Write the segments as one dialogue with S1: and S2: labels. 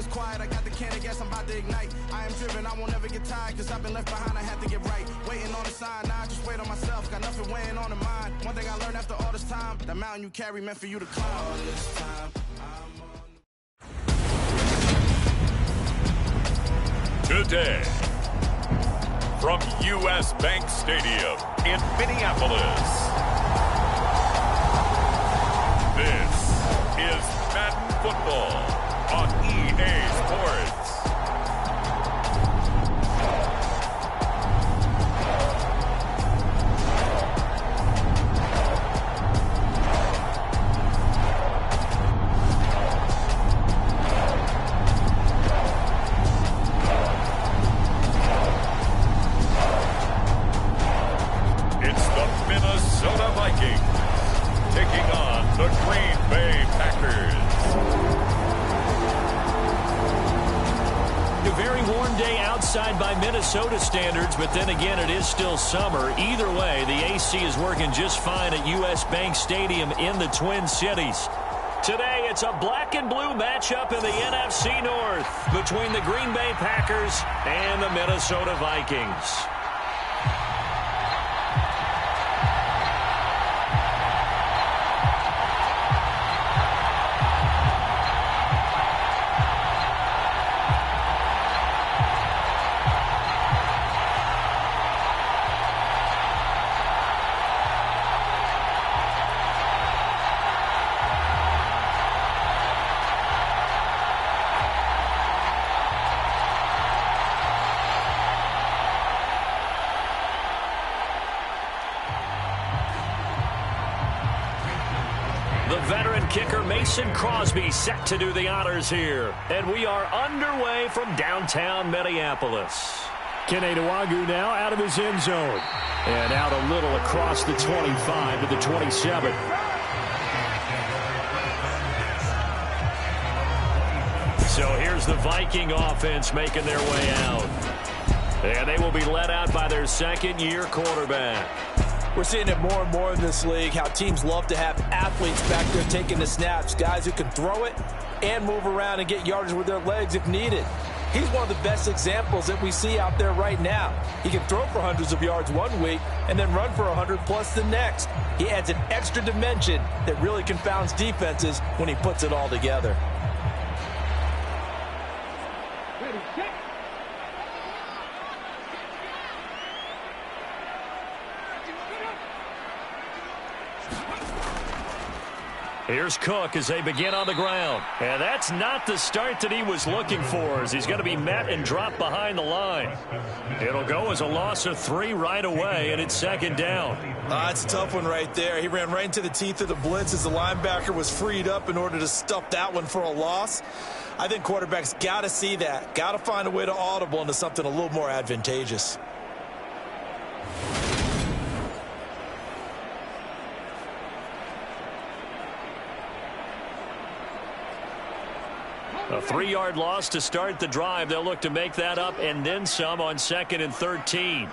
S1: is quiet. I got the can of gas, I'm about to ignite. I am driven, I won't ever get tired, cause I've been left behind, I had to get right. Waiting on the sign, now I just wait on myself. Got nothing weighing on the mind. One thing I learned after all this time, that mountain you carry meant for you to climb. All this time,
S2: Today, from U.S. Bank Stadium in Minneapolis, this is Madden Football on EA Sports. It's the Minnesota Vikings taking on the Green Bay Packers.
S3: A very warm day outside by Minnesota standards, but then again, it is still summer. Either way, the AC is working just fine at U.S. Bank Stadium in the Twin Cities. Today, it's a black and blue matchup in the NFC North between the Green Bay Packers and the Minnesota Vikings. The veteran kicker Mason Crosby set to do the honors here. And we are underway from downtown Minneapolis. Keneduagu now out of his end zone. And out a little across the 25 to the 27. So here's the Viking offense making their way out. And they will be led out by their second-year quarterback.
S4: We're seeing it more and more in this league, how teams love to have athletes back there taking the snaps, guys who can throw it and move around and get yardage with their legs if needed. He's one of the best examples that we see out there right now. He can throw for hundreds of yards one week and then run for 100+ the next. He adds an extra dimension that really confounds defenses when he puts it all together.
S3: Here's Cook as they begin on the ground. And that's not the start that he was looking for, as he's going to be met and dropped behind the line. It'll go as a loss of 3 right away, and it's second down.
S4: It's a tough one right there. He ran right into the teeth of the blitz as the linebacker was freed up in order to stuff that one for a loss. I think quarterbacks got to see that. Got to find a way to audible into something a little more advantageous.
S3: A 3-yard loss to start the drive. They'll look to make that up and then some on 2nd and 13.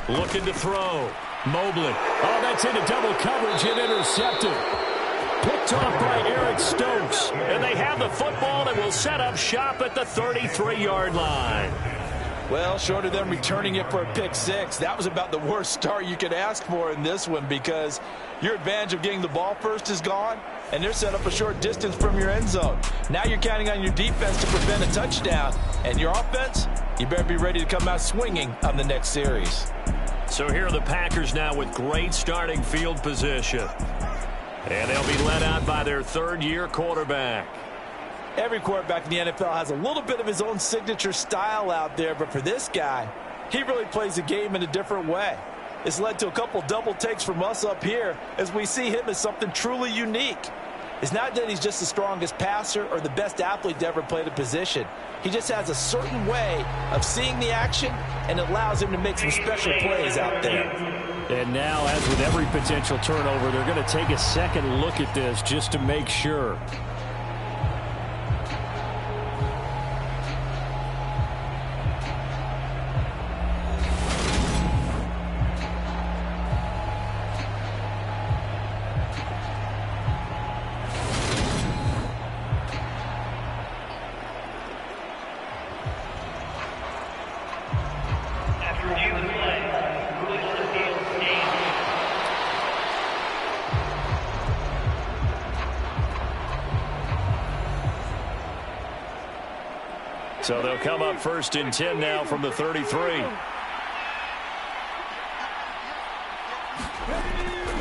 S3: Looking to throw. Mobley. Oh, that's into double coverage and intercepted. Picked off by Eric Stokes. And they have the football that will set up shop at the 33-yard line.
S4: Well, short of them returning it for a pick 6, that was about the worst start you could ask for in this one, because your advantage of getting the ball first is gone, and they're set up a short distance from your end zone. Now you're counting on your defense to prevent a touchdown, and your offense, you better be ready to come out swinging on the next series.
S3: So here are the Packers now with great starting field position. And they'll be led out by their 3rd-year quarterback.
S4: Every quarterback in the NFL has a little bit of his own signature style out there, but for this guy, he really plays the game in a different way. It's led to a couple double takes from us up here as we see him as something truly unique. It's not that he's just the strongest passer or the best athlete to ever play the position. He just has a certain way of seeing the action, and it allows him to make some special plays out there.
S3: And now, as with every potential turnover, they're going to take a second look at this just to make sure. So they'll come up 1st and 10 now from the 33.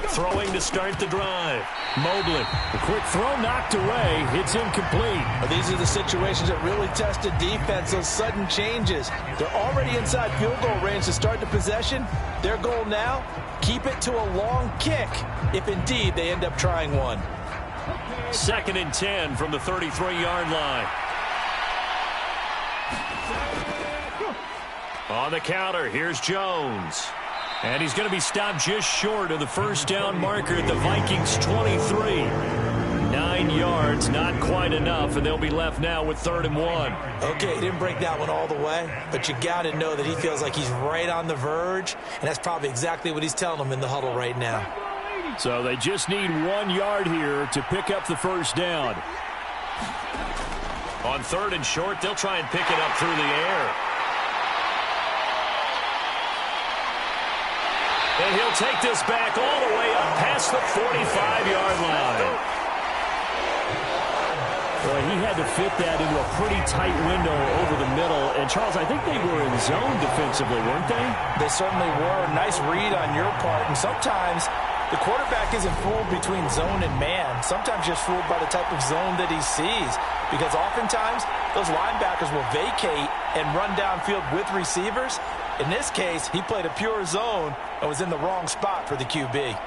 S3: Throwing to start the drive. Mobley.
S5: The quick throw knocked away. It's incomplete.
S4: Well, these are the situations that really test the defense, those sudden changes. They're already inside field goal range to start the possession. Their goal now, keep it to a long kick, if indeed they end up trying one.
S3: 2nd and 10 from the 33-yard line. On the counter, here's Jones. And he's going to be stopped just short of the first down marker at the Vikings' 23. 9 yards, not quite enough, and they'll be left now with 3rd and 1.
S4: Okay, he didn't break that one all the way, but you got to know that he feels like he's right on the verge, and that's probably exactly what he's telling them in the huddle right now.
S3: So they just need 1 yard here to pick up the first down. On 3rd and short, they'll try and pick it up through the air. And he'll take this back all the way up past the 45-yard line.
S5: Boy, he had to fit that into a pretty tight window over the middle. And, Charles, I think they were in zone defensively, weren't they?
S4: They certainly were. Nice read on your part. And sometimes the quarterback isn't fooled between zone and man. Sometimes just fooled by the type of zone that he sees. Because oftentimes, those linebackers will vacate and run downfield with receivers. In this case, he played a pure zone and was in the wrong spot for the QB.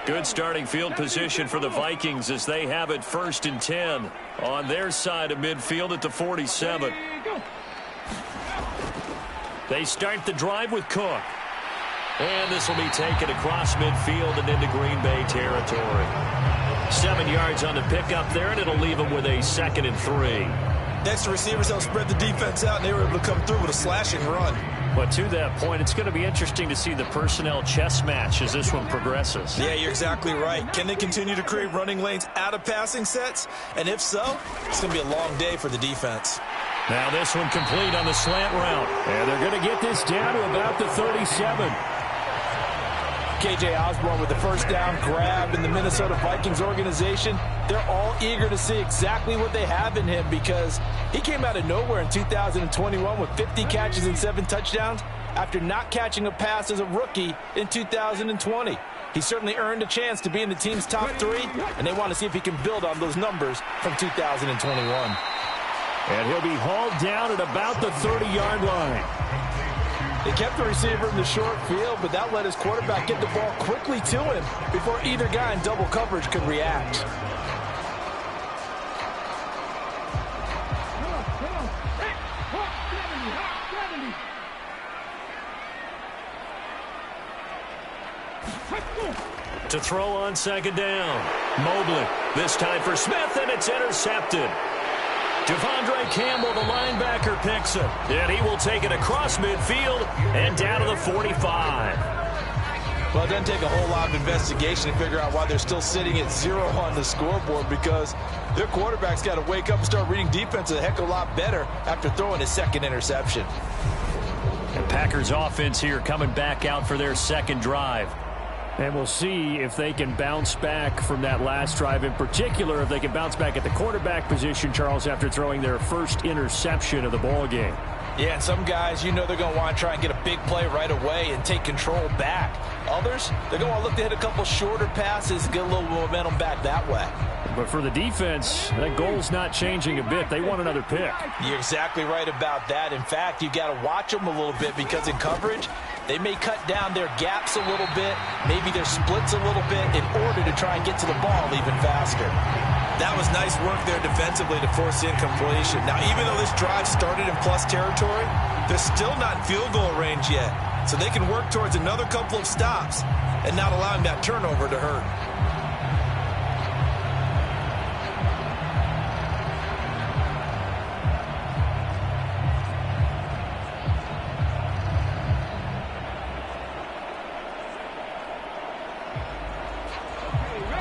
S3: Good starting field position for the Vikings as they have it 1st and 10 on their side of midfield at the 47. They start the drive with Cook. And this will be taken across midfield and into Green Bay territory. 7 yards on the pickup there, and it'll leave them with a 2nd and 3.
S4: Next, the receivers don't spread the defense out, and they were able to come through with a slashing run.
S3: But to that point, it's going to be interesting to see the personnel chess match as this one progresses.
S4: Yeah, you're exactly right. Can they continue to create running lanes out of passing sets? And if so, it's going to be a long day for the defense.
S3: Now this one complete on the slant route.
S5: And they're going to get this down to about the 37.
S4: K.J. Osborne with the first down grab in the Minnesota Vikings organization. They're all eager to see exactly what they have in him because he came out of nowhere in 2021 with 50 catches and 7 touchdowns after not catching a pass as a rookie in 2020. He certainly earned a chance to be in the team's top 3, and they want to see if he can build on those numbers from 2021.
S5: And he'll be hauled down at about the 30-yard line.
S4: They kept the receiver in the short field, but that let his quarterback get the ball quickly to him before either guy in double coverage could react.
S3: To throw on 2nd down. Mobley, this time for Smith, and it's intercepted. Devondre Campbell, the linebacker, picks it. And he will take it across midfield and down to the 45.
S4: Well, it doesn't take a whole lot of investigation to figure out why they're still sitting at 0 on the scoreboard because their quarterback's got to wake up and start reading defense a heck of a lot better after throwing his 2nd interception.
S3: And Packers offense here coming back out for their 2nd drive.
S5: And we'll see if they can bounce back from that last drive. In particular, if they can bounce back at the quarterback position, Charles, after throwing their first interception of the ball game.
S4: Yeah, and some guys, you know they're going to want to try and get a big play right away and take control back. Others, they're going to want to look to hit a couple shorter passes, get a little momentum back that way.
S5: But for the defense, that goal's not changing a bit. They want another pick.
S4: You're exactly right about that. In fact, you've got to watch them a little bit because in coverage, they may cut down their gaps a little bit, maybe their splits a little bit in order to try and get to the ball even faster. That was nice work there defensively to force the incompletion. Now, even though this drive started in plus territory, they're still not in field goal range yet. So they can work towards another couple of stops and not allowing that turnover to hurt.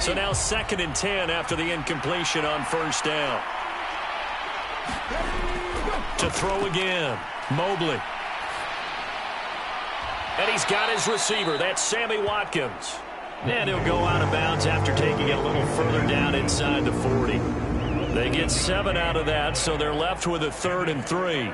S3: So now 2nd and 10 after the incompletion on 1st down. To throw again, Mobley. And he's got his receiver. That's Sammy Watkins. And he'll go out of bounds after taking it a little further down inside the 40. They get 7 out of that, so they're left with a 3rd and 3.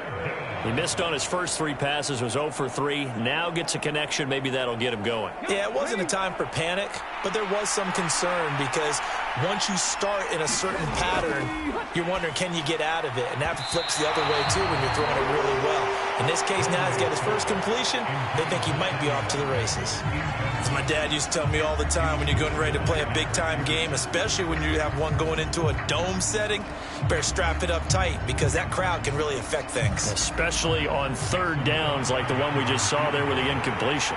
S3: He missed on his first 3 passes, was 0 for 3. Now gets a connection. Maybe that'll get him going.
S4: Yeah, it wasn't a time for panic, but there was some concern because once you start in a certain pattern, you're wondering, can you get out of it? And that flips the other way, too, when you're throwing it really well. In this case, now he's got his first completion. They think he might be off to the races. As my dad used to tell me all the time, when you're getting ready to play a big-time game, especially when you have one going into a dome setting, you better strap it up tight because that crowd can really affect things.
S3: Especially on 3rd downs like the one we just saw there with the incompletion.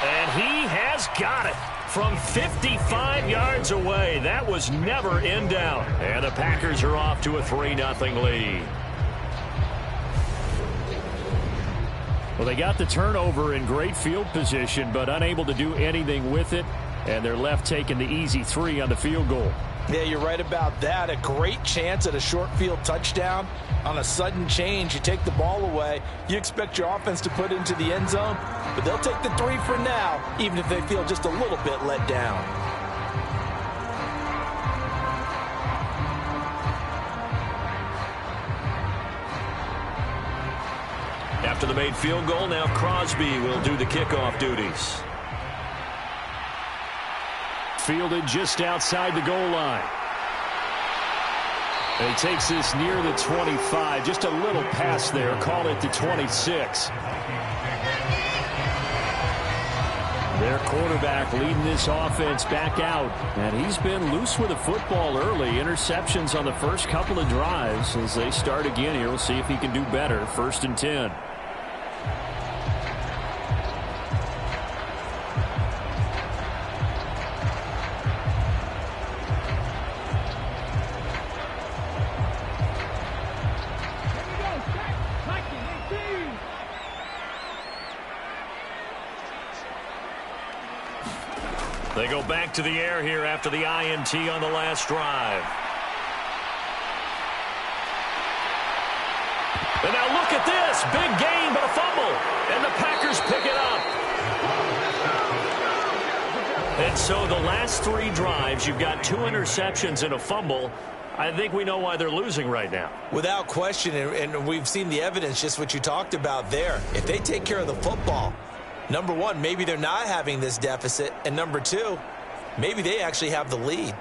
S3: And he has got it from 55 yards away. That was never in doubt. And the Packers are off to a 3-0 lead. Well, they got the turnover in great field position, but unable to do anything with it. And they're left taking the easy 3 on the field goal.
S4: Yeah, you're right about that. A great chance at a short field touchdown. On a sudden change, you take the ball away. You expect your offense to put into the end zone, but they'll take the 3 for now, even if they feel just a little bit let down.
S3: After the made field goal, now Crosby will do the kickoff duties. Fielded just outside the goal line. And he takes this near the 25. Just a little pass there. Call it the 26. Their quarterback leading this offense back out. And he's been loose with the football early. Interceptions on the first couple of drives. As they start again here, we'll see if he can do better. 1st and 10. They go back to the air here after the INT on the last drive. And now look at this. Big gain, but a fumble. And the Packers pick it up. And so the last 3 drives, you've got 2 interceptions and a fumble. I think we know why they're losing right now.
S4: Without question, and we've seen the evidence, just what you talked about there. If they take care of the football, number 1, maybe they're not having this deficit. And number 2, maybe they actually have the lead.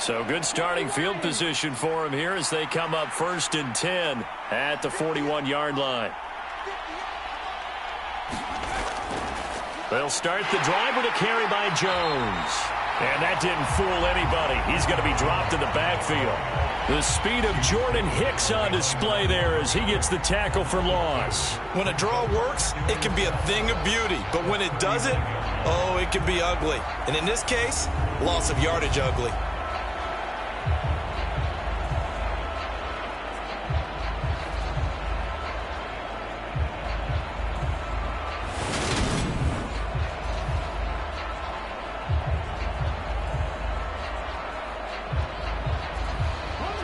S3: So good starting field position for him here as they come up 1st and 10 at the 41-yard line. They'll start the drive with a carry by Jones. And that didn't fool anybody. He's going to be dropped in the backfield. The speed of Jordan Hicks on display there as he gets the tackle for loss.
S4: When a draw works, it can be a thing of beauty. But when it doesn't, oh, it can be ugly. And in this case, loss of yardage ugly.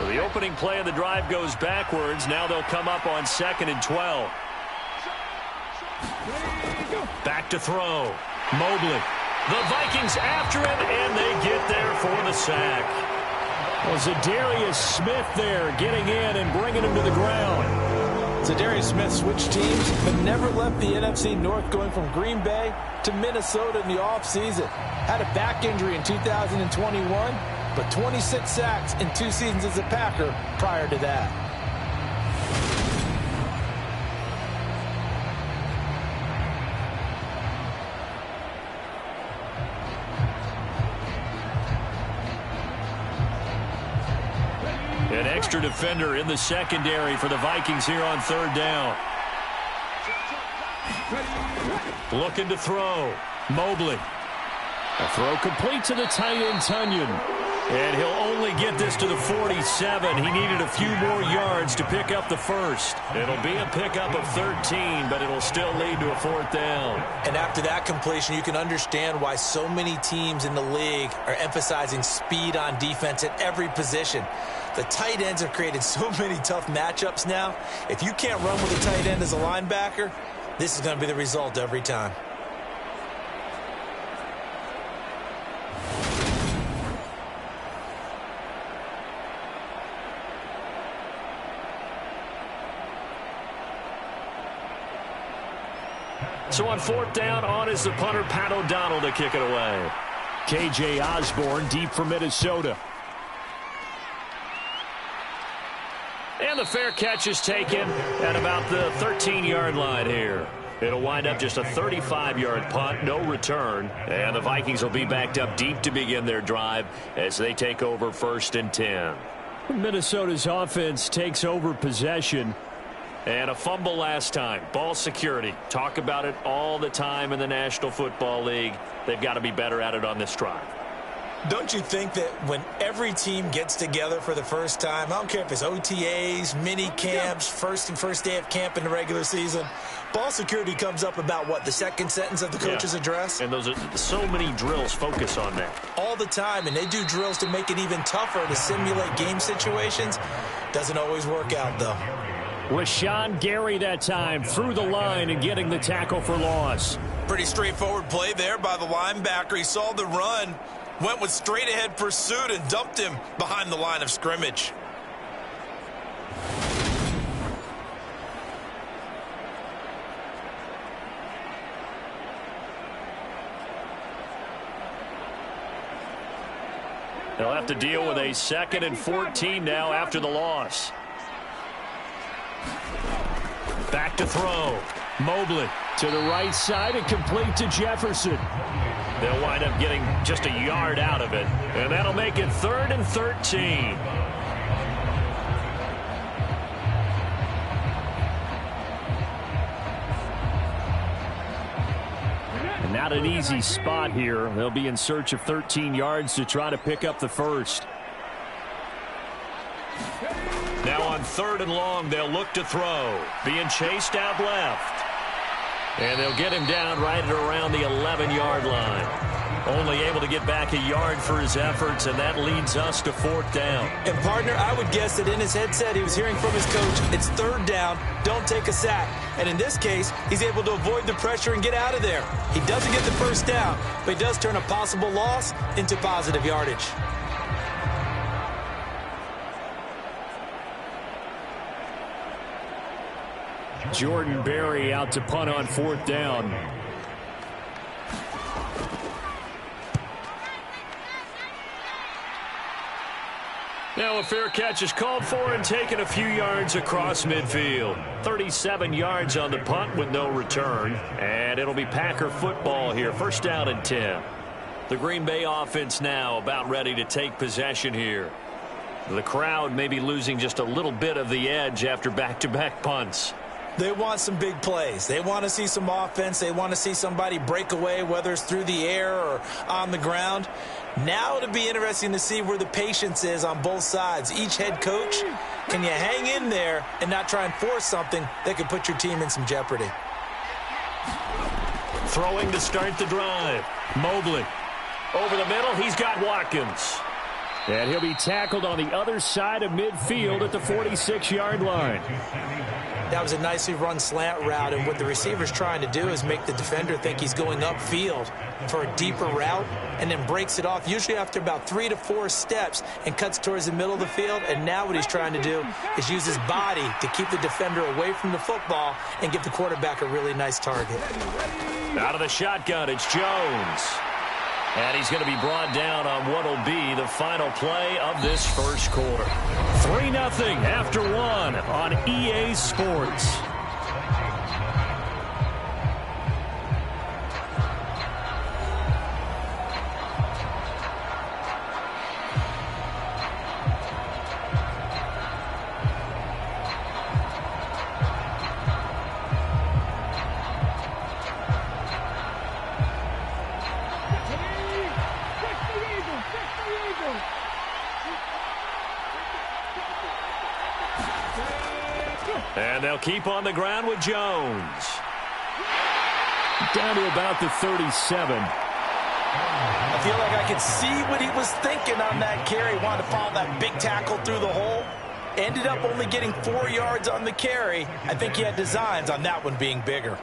S3: The opening play of the drive goes backwards. Now they'll come up on 2nd and 12. Back to throw. Mobley. The Vikings after him, and they get there for the sack. Well, Zadarius Smith there getting in and bringing him to the ground.
S4: Zadarius Smith switched teams, but never left the NFC North, going from Green Bay to Minnesota in the offseason. Had a back injury in 2021. But 26 sacks in 2 seasons as a Packer prior to that.
S3: An extra defender in the secondary for the Vikings here on 3rd down. Looking to throw. Mobley. A throw complete to the tight end, Tunyon. And he'll only get this to the 47. He needed a few more yards to pick up the first. It'll be a pickup of 13, but it'll still lead to a 4th down.
S4: And after that completion, you can understand why so many teams in the league are emphasizing speed on defense at every position. The tight ends have created so many tough matchups now. If you can't run with a tight end as a linebacker, this is going to be the result every time.
S3: So on 4th down, on is the punter, Pat O'Donnell, to kick it away.
S5: K.J. Osborne deep for Minnesota.
S3: And the fair catch is taken at about the 13-yard line here. It'll wind up just a 35-yard punt, no return. And the Vikings will be backed up deep to begin their drive as they take over 1st and 10.
S5: Minnesota's offense takes over possession.
S3: And a fumble last time. Ball security. Talk about it all the time in the National Football League. They've got to be better at it on this drive.
S4: Don't you think that when every team gets together for the first time, I don't care if it's OTAs, mini camps, first day of camp in the regular season, ball security comes up about, what, the second sentence of the coach's address?
S3: And those are so many drills focus on that.
S4: All the time, and they do drills to make it even tougher to simulate game situations. Doesn't always work out, though.
S5: Rashawn Gary that time through the line and getting the tackle for loss.
S4: Pretty straightforward play there by the linebacker. He saw the run, went with straight-ahead pursuit, and dumped him behind the line of scrimmage.
S3: They'll have to deal with a 2nd and 14 now after the loss. Back to throw.
S5: Mobley to the right side and complete to Jefferson.
S3: They'll wind up getting just a yard out of it. And that'll make it 3rd and 13.
S5: And not an easy spot here. They'll be in search of 13 yards to try to pick up the first.
S3: Now on 3rd and long, they'll look to throw. Being chased out left. And they'll get him down right at around the 11-yard line. Only able to get back a yard for his efforts, and that leads us to 4th down.
S4: And, partner, I would guess that in his headset he was hearing from his coach, it's 3rd down, don't take a sack. And in this case, he's able to avoid the pressure and get out of there. He doesn't get the first down, but he does turn a possible loss into positive yardage.
S5: Jordan Berry out to punt on 4th down.
S3: Now a fair catch is called for and taken a few yards across midfield. 37 yards on the punt with no return. And it'll be Packer football here. 1st down and 10. The Green Bay offense now about ready to take possession here. The crowd may be losing just a little bit of the edge after back-to-back punts.
S4: They want some big plays. They want to see some offense. They want to see somebody break away, whether it's through the air or on the ground. Now it'll be interesting to see where the patience is on both sides. Each head coach, can you hang in there and not try and force something that could put your team in some jeopardy?
S3: Throwing to start the drive. Mobley. Over the middle, he's got Watkins.
S5: And he'll be tackled on the other side of midfield at the 46-yard line.
S4: That was a nicely run slant route, and what the receiver's trying to do is make the defender think he's going upfield for a deeper route and then breaks it off, usually after about 3 to 4 steps, and cuts towards the middle of the field. And now what he's trying to do is use his body to keep the defender away from the football and give the quarterback a really nice target.
S3: Out of the shotgun, it's Jones. And he's going to be brought down on what will be the final play of this first quarter.
S5: 3-0 after 1 on EA Sports.
S3: And they'll keep on the ground with Jones.
S5: Down to about the 37.
S4: I feel like I could see what he was thinking on that carry. Wanted to follow that big tackle through the hole. Ended up only getting 4 yards on the carry. I think he had designs on that one being bigger.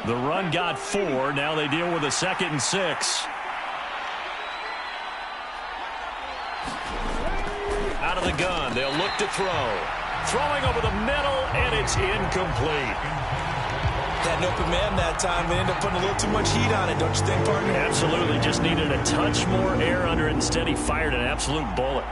S3: The run got 4. Now they deal with a 2nd and 6. Out of the gun, they'll look to throw. Throwing over the middle, and it's incomplete.
S4: Had an open man that time. They ended up putting a little too much heat on it, don't you think, partner?
S3: Absolutely. Just needed a touch more air under it. Instead, he fired an absolute bullet.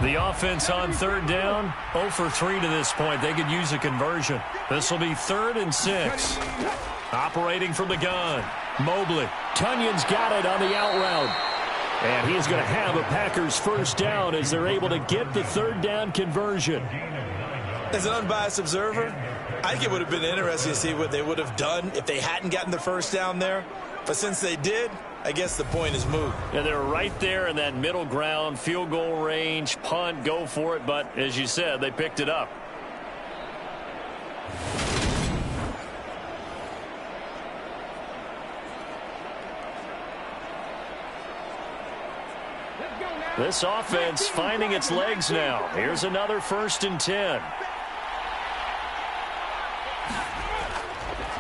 S3: The offense on 3rd down, 0 for 3 to this point. They could use a conversion. This will be 3rd and 6. Operating from the gun, Mobley.
S5: Tunyon's got it on the out route. And he's going to have a Packers first down as they're able to get the 3rd down conversion.
S4: As an unbiased observer, I think it would have been interesting to see what they would have done if they hadn't gotten the first down there. But since they did, I guess the point is moot.
S3: Yeah, they're right there in that middle ground, field goal range, punt, go for it. But as you said, they picked it up. This offense finding its legs now. Here's another 1st and 10.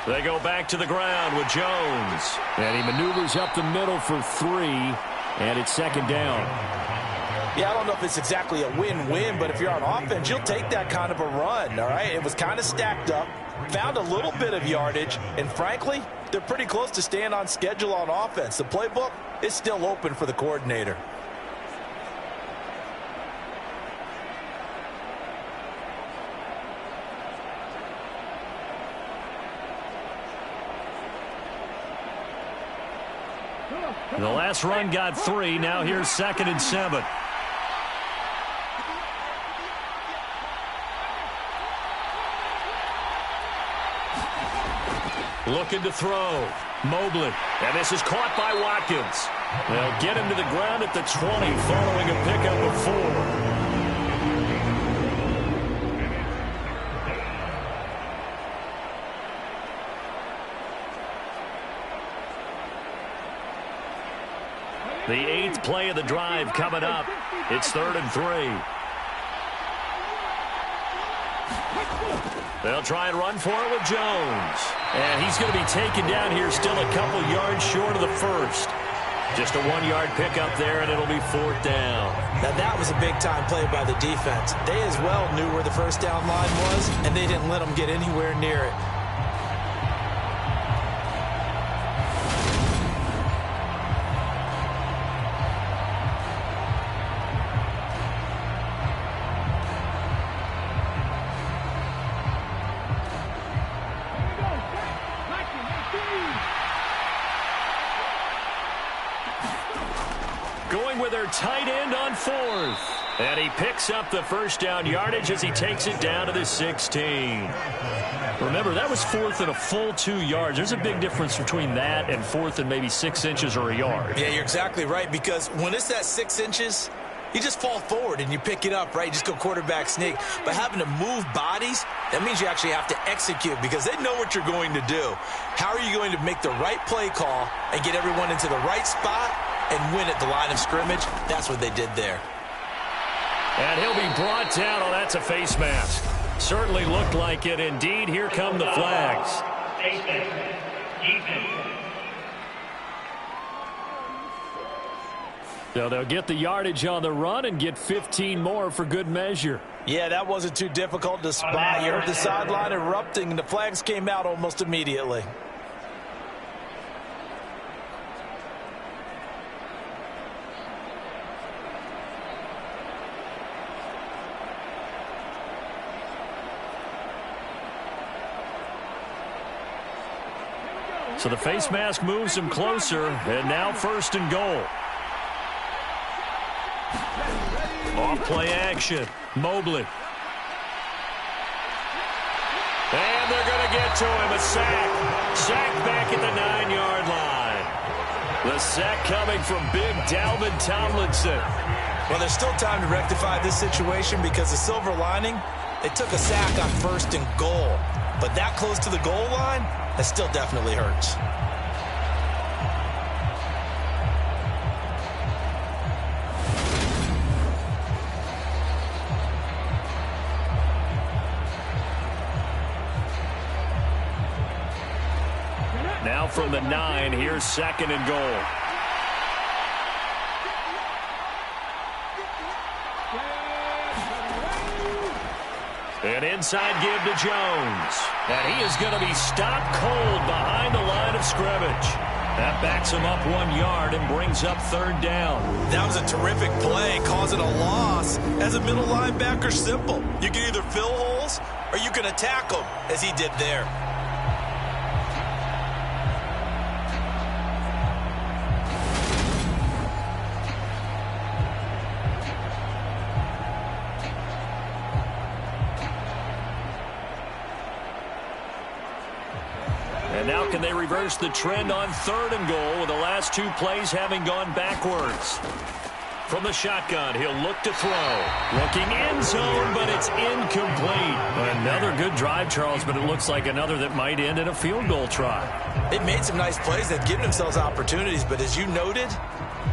S3: They go back to the ground with Jones.
S5: And he maneuvers up the middle for 3, and it's 2nd down.
S4: Yeah, I don't know if it's exactly a win-win, but if you're on offense, you'll take that kind of a run, all right? It was kind of stacked up, found a little bit of yardage, and frankly, they're pretty close to staying on schedule on offense. The playbook is still open for the coordinator.
S3: The last run got 3. Now here's 2nd and 7. Looking to throw. Mobley. And this is caught by Watkins. They'll get him to the ground at the 20 following a pickup of 4. The 8th play of the drive coming up. It's 3rd and 3. They'll try and run for it with Jones. And he's going to be taken down here still a couple yards short of the 1st. Just a 1-yard pickup there, and it'll be 4th down.
S4: Now that was a big-time play by the defense. They as well knew where the first down line was, and they didn't let them get anywhere near it.
S3: Going with their tight end on 4th. And he picks up the first down yardage as he takes it down to the 16. Remember, that was 4th and a full 2 yards. There's a big difference between that and 4th and maybe 6 inches or a yard.
S4: Yeah, you're exactly right, because when it's that 6 inches, you just fall forward and you pick it up, right? You just go quarterback sneak. But having to move bodies, that means you actually have to execute because they know what you're going to do. How are you going to make the right play call and get everyone into the right spot and win at the line of scrimmage? That's what they did there.
S3: And he'll be brought down. Oh, that's a face mask. Certainly looked like it. Indeed, here come the flags.
S5: So they'll get the yardage on the run and get 15 more for good measure.
S4: Yeah, that wasn't too difficult to spot. You heard the sideline erupting, and the flags came out almost immediately.
S3: So the face mask moves him closer, and now 1st and goal. Off play action. Mobley. And to get to him. A sack. Sack back at the 9-yard line. The sack coming from big Dalvin Tomlinson.
S4: Well, there's still time to rectify this situation because the silver lining, they took a sack on 1st and goal. But that close to the goal line, that still definitely hurts.
S3: Now from the 9, here's 2nd and goal. An inside give to Jones. And he is going to be stopped cold behind the line of scrimmage. That backs him up 1 yard and brings up 3rd down.
S4: That was a terrific play, causing a loss. As a middle linebacker, simple. You can either fill holes or you can attack them, as he did there.
S3: And now can they reverse the trend on 3rd and goal with the last 2 plays having gone backwards? From the shotgun, he'll look to throw. Looking end zone, but it's incomplete. Another good drive, Charles, but it looks like another that might end in a field goal try.
S4: They've made some nice plays. They've given themselves opportunities, but as you noted,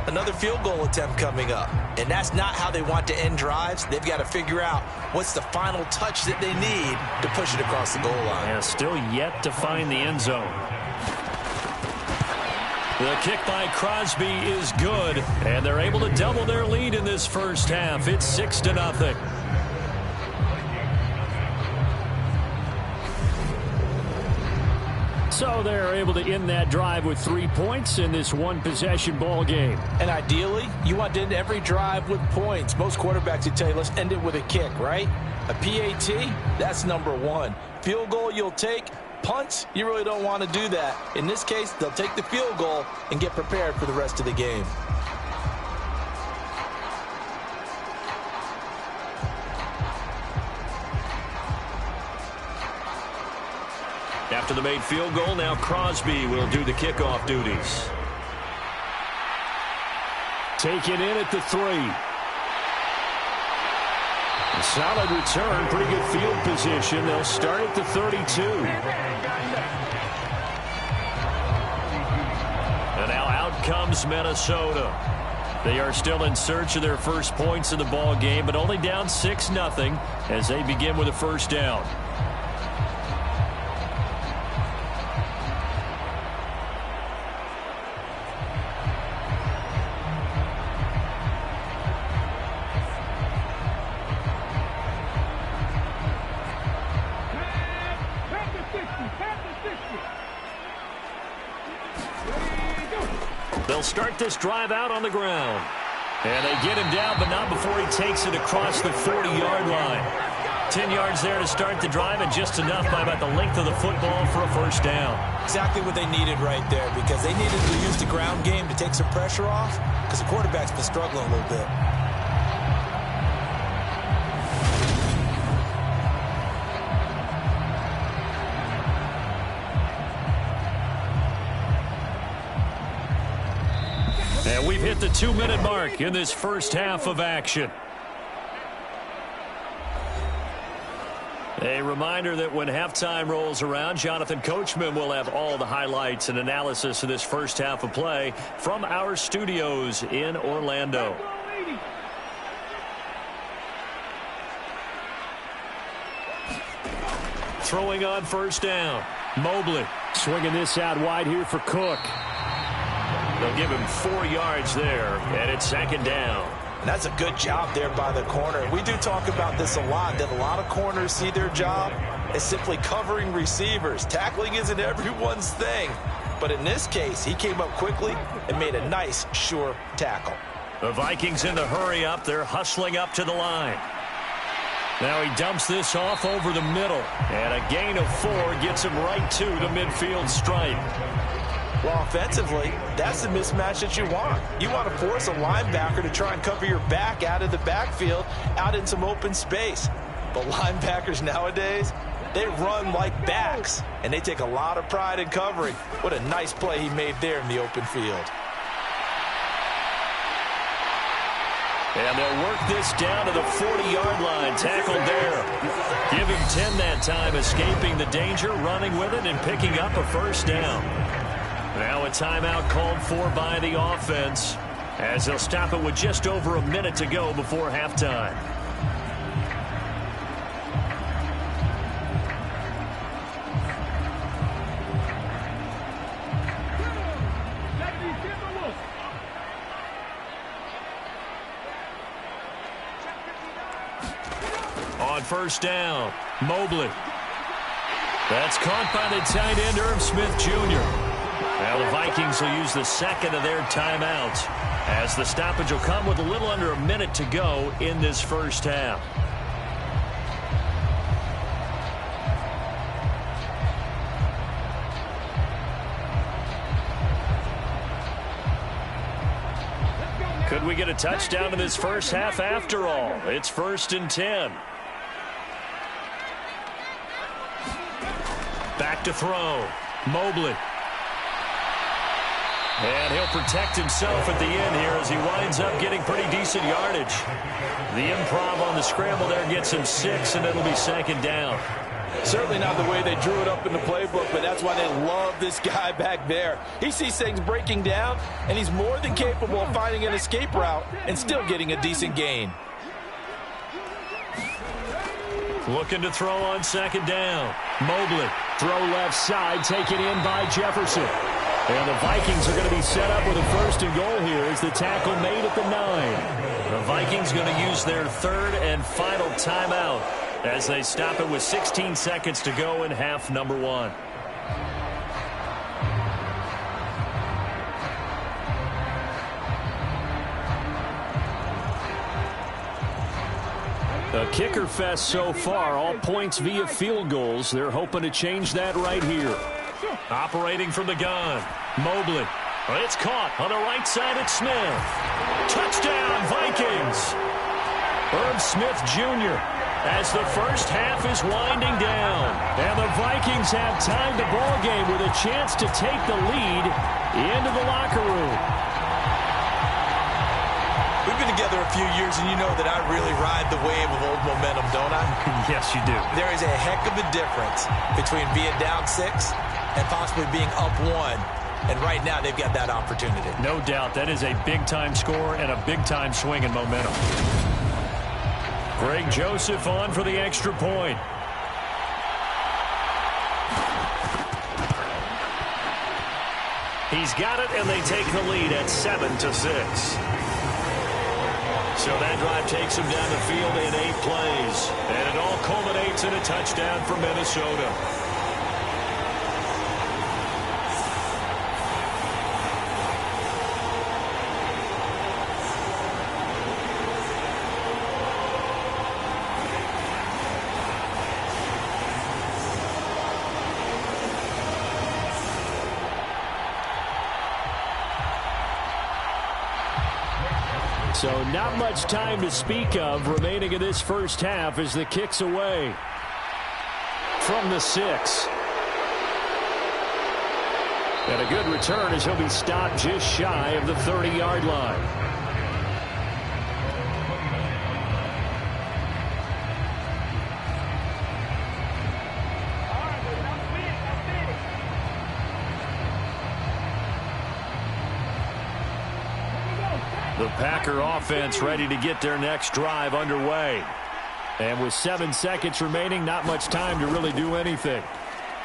S4: another field goal attempt coming up. And that's not how they want to end drives. They've got to figure out what's the final touch that they need to push it across the goal line.
S3: Yeah, still yet to find the end zone. The kick by Crosby is good, and they're able to double their lead in this first half. It's 6-0.
S5: So they're able to end that drive with 3 points in this one-possession ball game.
S4: And ideally, you want to end every drive with points. Most quarterbacks would tell you, let's end it with a kick, right? A PAT, that's number 1. Field goal you'll take. Punts, you really don't want to do that. In this case, they'll take the field goal and get prepared for the rest of the game.
S3: After the made field goal, now Crosby will do the kickoff duties.
S5: Taken in at the 3. A solid return, pretty good field position. They'll start at the 32.
S3: And now out comes Minnesota. They are still in search of their first points in the ball game, but only down 6-0 as they begin with a first down. They'll start this drive out on the ground. And they get him down, but not before he takes it across the 40-yard line. 10 yards there to start the drive, and just enough by about the length of the football for a first down.
S4: Exactly what they needed right there, because they needed to use the ground game to take some pressure off, because the quarterback's been struggling a little bit.
S3: And we've hit the 2-minute mark in this first half of action. A reminder that when halftime rolls around, Jonathan Coachman will have all the highlights and analysis of this first half of play from our studios in Orlando. Throwing on first down, Mobley.
S5: Swinging this out wide here for Cook.
S3: They'll give him 4 yards there, and it's 2nd down.
S4: And that's a good job there by the corner. We do talk about this a lot, that a lot of corners see their job as simply covering receivers. Tackling isn't everyone's thing. But in this case, he came up quickly and made a nice, sure tackle.
S3: The Vikings in the hurry up. They're hustling up to the line. Now he dumps this off over the middle. And a gain of 4 gets him right to the midfield stripe.
S4: Well, offensively, that's the mismatch that you want. You want to force a linebacker to try and cover your back out of the backfield, out in some open space. But linebackers nowadays, They run like backs, and they take a lot of pride in covering. What a nice play he made there in the open field.
S3: And they'll work this down to the 40-yard line, tackled there. Give him 10 that time, escaping the danger, running with it, and picking up a first down. Now a timeout called for by the offense, as they'll stop it with just over a minute to go before halftime. On first down, Mobley. That's caught by the tight end, Irv Smith Jr. Now the Vikings will use the second of their timeouts, as the stoppage will come with a little under a minute to go in this first half. Could we get a touchdown in this first half after all? It's 1st and 10. Back to throw. Mobley. And he'll protect himself at the end here as he winds up getting pretty decent yardage. The improv on the scramble there gets him 6, and it'll be 2nd down.
S4: Certainly not the way they drew it up in the playbook, but that's why they love this guy back there. He sees things breaking down, and he's more than capable of finding an escape route and still getting a decent gain.
S3: Looking to throw on 2nd down. Mobley.
S5: Throw left side, taken in by Jefferson. And the Vikings are going to be set up with a 1st and goal here as the tackle made at the 9.
S3: The Vikings going to use their 3rd and final timeout as they stop it with 16 seconds to go in half number 1.
S5: A kicker fest so far, all points via field goals. They're hoping to change that right here.
S3: Operating from the gun, Mobley. It's caught on the right side at Smith. Touchdown, Vikings! Irv Smith Jr. as the first half is winding down.
S5: And the Vikings have tied the ball game with a chance to take the lead into the locker room.
S4: We've been together a few years, and you know that I really ride the wave of old momentum, don't I?
S3: Yes, you do.
S4: There is a heck of a difference between being down 6 and possibly being up 1. And right now, they've got that opportunity.
S3: No doubt. That is a big-time score and a big-time swing in momentum. Greg Joseph on for the extra point. He's got it, and they take the lead at 7-6. So that drive takes him down the field in 8 plays. And it all culminates in a touchdown for Minnesota.
S5: So not much time to speak of remaining in this first half as the kick's away from the 6. And a good return as he'll be stopped just shy of the 30-yard line.
S3: The Packer offense ready to get their next drive underway.
S5: And with 7 seconds remaining, not much time to really do anything.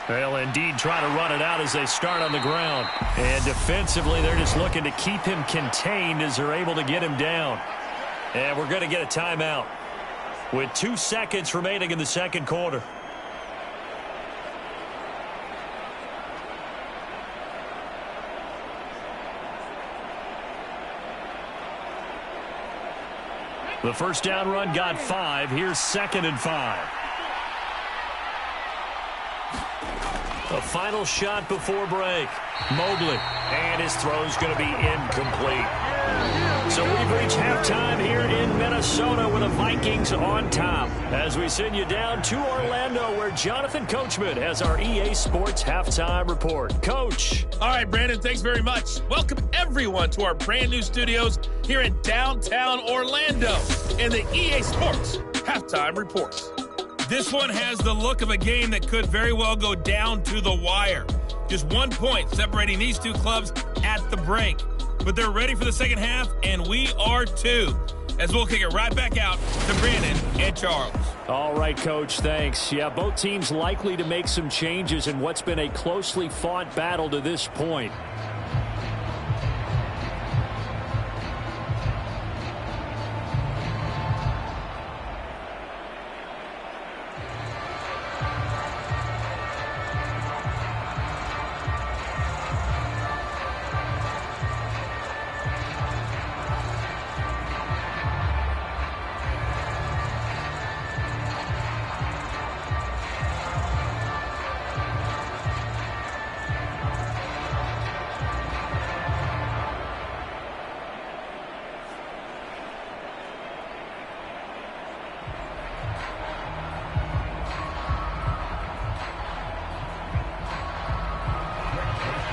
S3: They'll indeed try to run it out as they start on the ground. And defensively, they're just looking to keep him contained as they're able to get him down. And we're going to get a timeout with 2 seconds remaining in the second quarter. The first down run got 5. Here's 2nd and 5. A final shot before break. Mobley. And his throw's going to be incomplete. So So we've reached halftime here in Minnesota with the Vikings on top. As we send you down to Orlando, where Jonathan Coachman has our EA Sports Halftime Report. Coach.
S6: All right, Brandon, thanks very much. Welcome, everyone, to our brand new studios here in downtown Orlando in the EA Sports Halftime Report. This one has the look of a game that could very well go down to the wire. Just 1 point separating these two clubs at the break. But they're ready for the second half, and we are too. As we'll kick it right back out to Brandon and Charles.
S5: All right, Coach, thanks. Yeah, both teams likely to make some changes in what's been a closely fought battle to this point.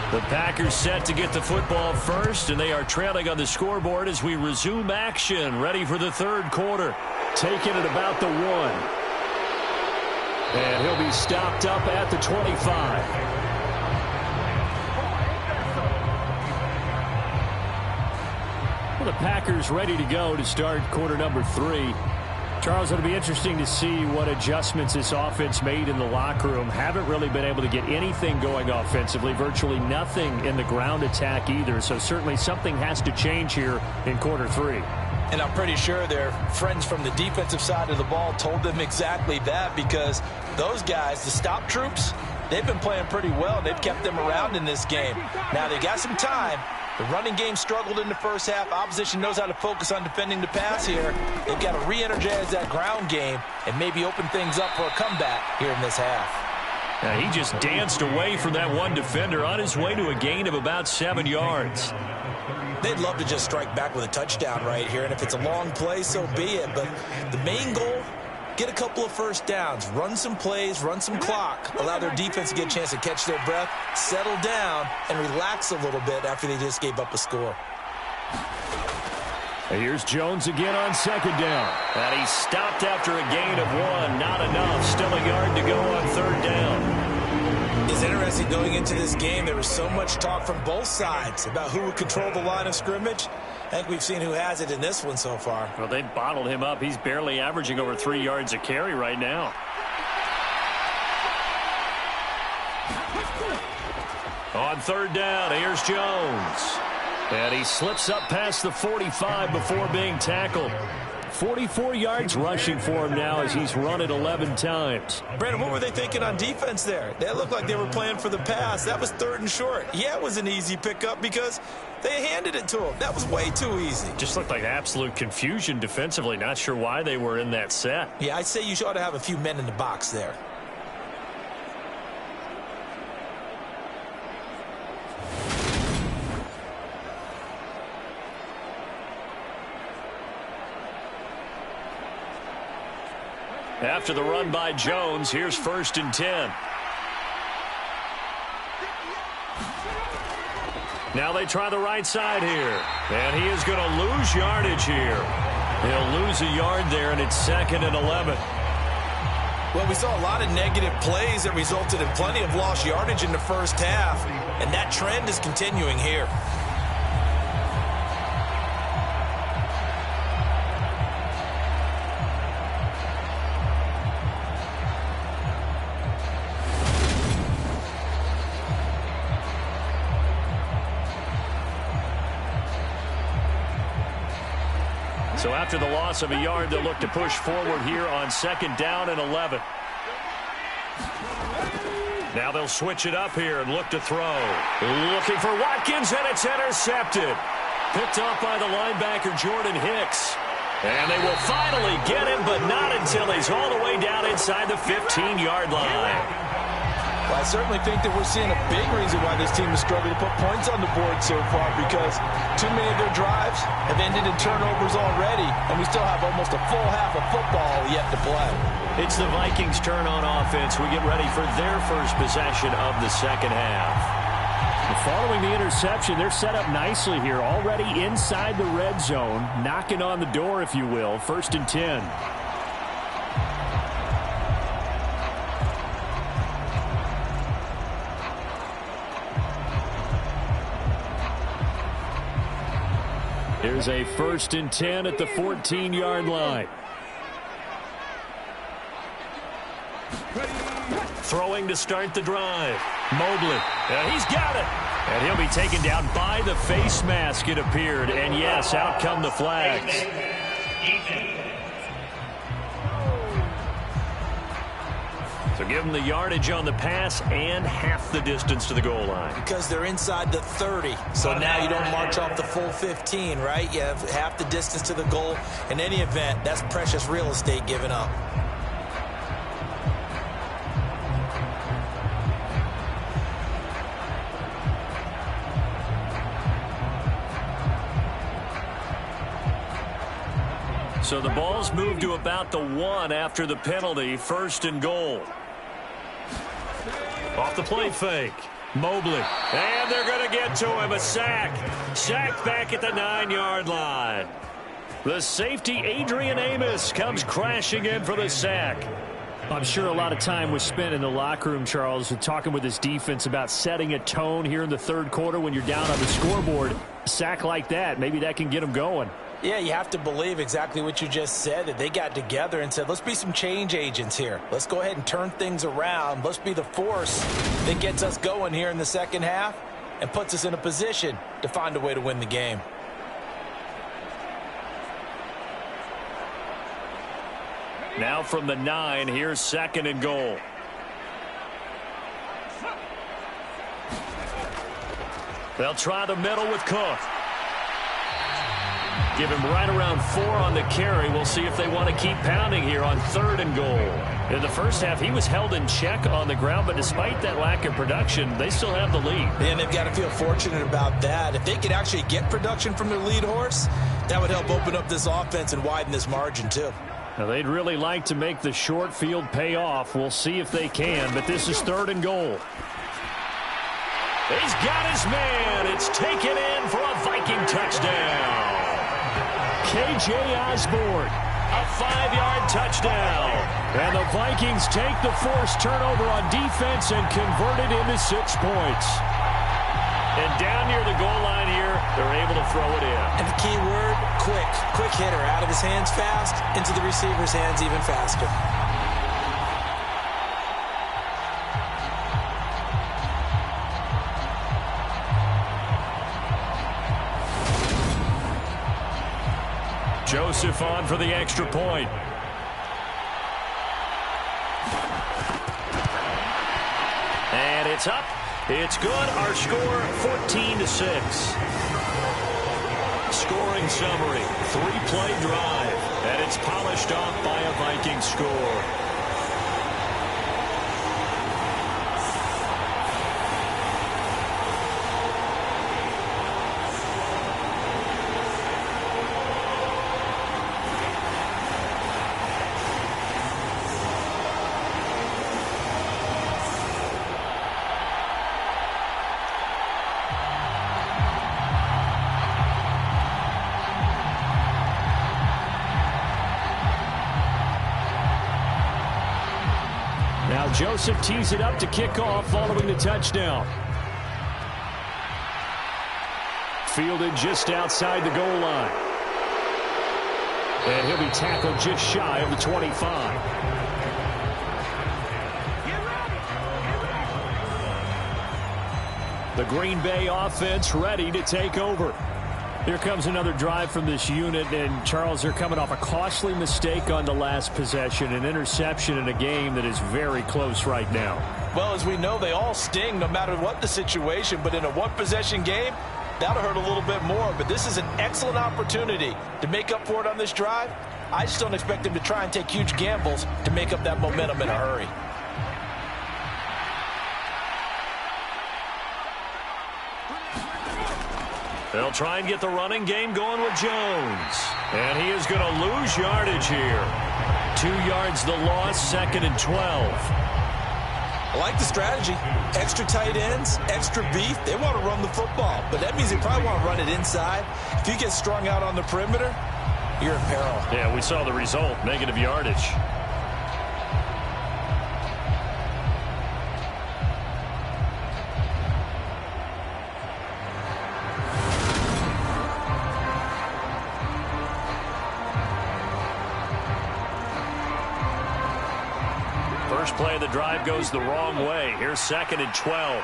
S5: The Packers set to get the football first, and they are trailing on the scoreboard as we resume action, ready for the third quarter. Taking it about the 1. And he'll be stopped up at the 25. Well, the Packers ready to go to start quarter number 3. Charles, it'll be interesting to see what adjustments this offense made in the locker room. Haven't really been able to get anything going offensively, virtually nothing in the ground attack either. So certainly something has to change here in quarter 3.
S4: And I'm pretty sure their friends from the defensive side of the ball told them exactly that, because those guys, the stop troops, they've been playing pretty well. They've kept them around in this game. Now they got some time. The running game struggled in the first half. Opposition knows how to focus on defending the pass here. They've got to re-energize that ground game and maybe open things up for a comeback here in this half.
S3: Now, he just danced away from that one defender on his way to a gain of about 7 yards.
S4: They'd love to just strike back with a touchdown right here, and if it's a long play, so be it. But the main goal, get a couple of first downs, run some plays, run some clock, allow their defense to get a chance to catch their breath, settle down, and relax a little bit after they just gave up a score.
S5: And here's Jones again on second down.
S3: And he stopped after a gain of 1. Not enough. Still a yard to go on third down.
S4: It's interesting going into this game. There was so much talk from both sides about who would control the line of scrimmage. I think we've seen who has it in this one so far.
S3: Well, they've bottled him up. He's barely averaging over 3 yards a carry right now. On third down, here's Jones. And he slips up past the 45 before being tackled. 44 yards rushing for him now as he's run it 11 times.
S4: Brandon, what were they thinking on defense there? They looked like they were playing for the pass. That was 3rd and short. Yeah, it was an easy pickup because they handed it to him. That was way too easy.
S3: Just looked like absolute confusion defensively. Not sure why they were in that set.
S4: Yeah, I'd say you ought to have a few men in the box there.
S3: After the run by Jones, here's 1st and 10. Now they try the right side here. And he is going to lose yardage here. He'll lose a yard there, and it's 2nd and 11.
S4: Well, we saw a lot of negative plays that resulted in plenty of lost yardage in the first half. And that trend is continuing here.
S3: So after the loss of a yard, they'll look to push forward here on 2nd down and 11. Now they'll switch it up here and look to throw. Looking for Watkins, and it's intercepted. Picked off by the linebacker, Jordan Hicks. And they will finally get him, but not until he's all the way down inside the 15-yard line.
S4: Well, I certainly think that we're seeing a big reason why this team is struggling to put points on the board so far, because too many of their drives have ended in turnovers already, and we still have almost a full half of football yet to play.
S3: It's the Vikings' turn on offense. We get ready for their first possession of the second half.
S5: Following the interception, they're set up nicely here, already inside the red zone, knocking on the door, if you will. 1st and 10. Here's a 1st and 10 at the 14-yard line. Throwing to start the drive. Mobley. He's got it. And he'll be taken down by the face mask, it appeared. And yes, out come the flags. So give them the yardage on the pass and half the distance to the goal line.
S4: Because they're inside the 30. So now you don't march off the full 15, right? You have half the distance to the goal. In any event, that's precious real estate given up.
S3: So the ball's moved to about the 1 after the penalty. 1st and goal. Off the play fake. Mobley. And they're going to get to him. A sack. Sacked back at the 9-yard line. The safety, Adrian Amos, comes crashing in for the sack.
S5: I'm sure a lot of time was spent in the locker room, Charles, talking with his defense about setting a tone here in the 3rd quarter when you're down on the scoreboard. A sack like that, maybe that can get them going.
S4: Yeah, you have to believe exactly what you just said, that they got together and said, let's be some change agents here. Let's go ahead and turn things around. Let's be the force that gets us going here in the second half and puts us in a position to find a way to win the game.
S3: Now from the 9, here's 2nd and goal. They'll try the middle with Cook. Give him right around 4 on the carry. We'll see if they want to keep pounding here on 3rd and goal. In the first half, he was held in check on the ground, but despite that lack of production, they still have the lead.
S4: And they've got to feel fortunate about that. If they could actually get production from their lead horse, that would help open up this offense and widen this margin too.
S5: Now, they'd really like to make the short field pay off. We'll see if they can, but this is 3rd and goal.
S3: He's got his man. It's taken in for a Viking touchdown.
S5: K.J. Osborne,
S3: a 5-yard touchdown.
S5: And the Vikings take the forced turnover on defense and convert it into 6 points.
S3: And down near the goal line here, they're able to throw it in.
S4: And the key word, quick. Quick hitter, out of his hands fast, into the receiver's hands even faster.
S3: Joseph on for the extra point. And it's up. It's good. Our score, 14-6. Scoring summary, 3-play drive. And it's polished off by a Viking score.
S5: Joseph tees it up to kick off following the touchdown. Fielded just outside the goal line. And he'll be tackled just shy of the 25. The Green Bay offense ready to take over. Here comes another drive from this unit, and Charles, they're coming off a costly mistake on the last possession, an interception in a game that is very close right now.
S4: Well, as we know, they all sting no matter what the situation, but in a one-possession game, that'll hurt a little bit more. But this is an excellent opportunity to make up for it on this drive. I just don't expect them to try and take huge gambles to make up that momentum in a hurry.
S3: They'll try and get the running game going with Jones. And he is going to lose yardage here. 2 yards the loss, 2nd and 12.
S4: I like the strategy. Extra tight ends, extra beef. They want to run the football, but that means they probably want to run it inside. If you get strung out on the perimeter, you're in peril.
S3: Yeah, we saw the result, negative yardage. First play of the drive goes the wrong way. Here's 2nd and 12.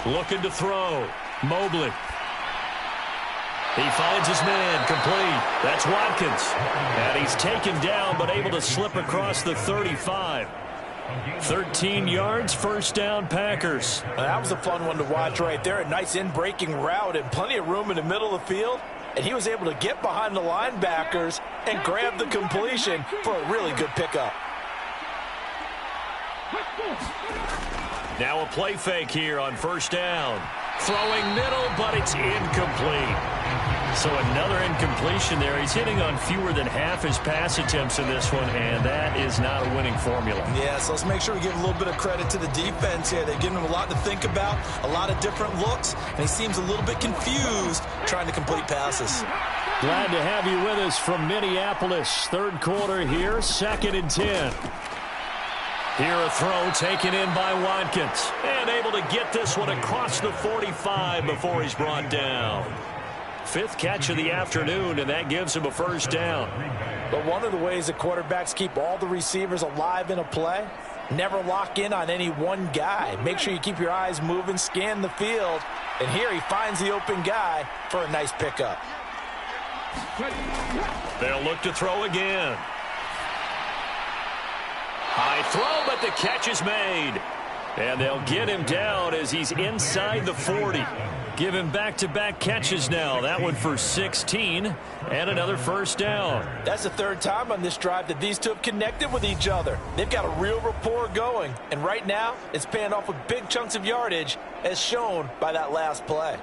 S3: Looking to throw. Mobley. He finds his man, complete. That's Watkins. And he's taken down, but able to slip across the 35. 13 yards, first down, Packers.
S4: That was a fun one to watch right there. A nice in-breaking route and plenty of room in the middle of the field. And he was able to get behind the linebackers and grab the completion for a really good pickup.
S3: Now a play fake here on first down. Throwing middle, but it's incomplete. So another incompletion there. He's hitting on fewer than half his pass attempts in this one, and that is not a winning formula.
S4: Yeah, so let's make sure we give a little bit of credit to the defense here. They've given him a lot to think about, a lot of different looks, and he seems a little bit confused trying to complete passes.
S5: Glad to have you with us from Minneapolis. Third quarter here, 2nd and 10.
S3: Here a throw taken in by Watkins. And able to get this one across the 45 before he's brought down. 5th catch of the afternoon, and that gives him a first down.
S4: But one of the ways that quarterbacks keep all the receivers alive in a play, never lock in on any one guy. Make sure you keep your eyes moving, scan the field. And here he finds the open guy for a nice pickup.
S3: They'll look to throw again. High throw, but the catch is made. And they'll get him down as he's inside the 40. Give him back-to-back catches now. That one for 16 and another first down.
S4: That's the 3rd time on this drive that these two have connected with each other. They've got a real rapport going. And right now, it's paying off with big chunks of yardage as shown by that last play.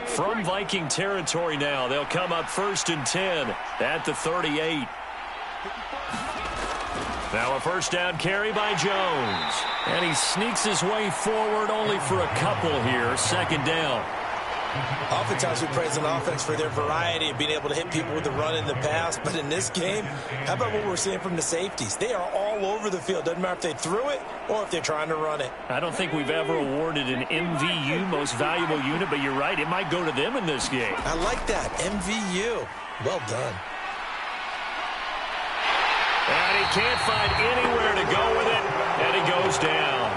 S3: From Viking territory now, they'll come up 1st and 10 at the 38. Now a first down carry by Jones. And he sneaks his way forward only for a couple here. 2nd down.
S4: Oftentimes we praise an offense for their variety of being able to hit people with the run in the pass. But in this game, how about what we're seeing from the safeties? They are all over the field. Doesn't matter if they threw it or if they're trying to run it.
S3: I don't think we've ever awarded an MVU, most valuable unit, but you're right. It might go to them in this game.
S4: I like that. MVU. Well done.
S3: And he can't find anywhere to go with it, and he goes down.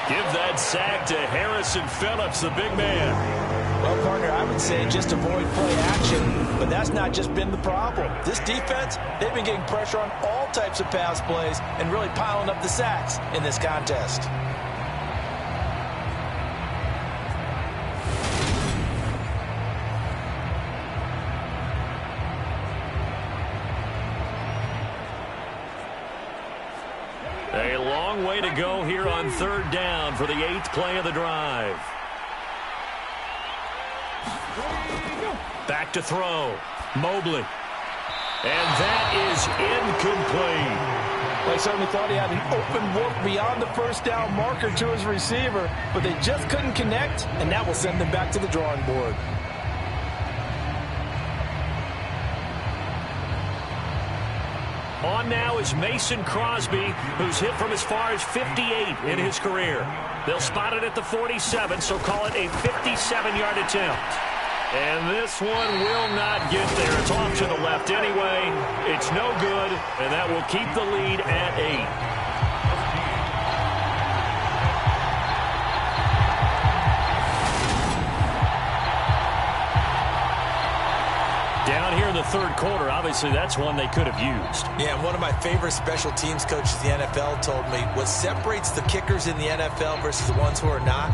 S3: Give that sack to Harrison Phillips, the big man.
S4: Well, partner, I would say just avoid play action, but that's not just been the problem. This defense, they've been getting pressure on all types of pass plays and really piling up the sacks in this contest.
S3: A long way to go here on 3rd down for the 8th play of the drive. Back to throw. Mobley. And that is incomplete.
S4: They certainly thought he had an open look beyond the first down marker to his receiver, but they just couldn't connect, and that will send them back to the drawing board.
S3: On now is Mason Crosby, who's hit from as far as 58 in his career. They'll spot it at the 47, so call it a 57-yard attempt. And this one will not get there. It's off to the left anyway. It's no good, and that will keep the lead at 8. Down down here in the third quarter. Obviously, that's one they could have used.
S4: Yeah, and one of my favorite special teams coaches in the NFL told me what separates the kickers in the NFL versus the ones who are not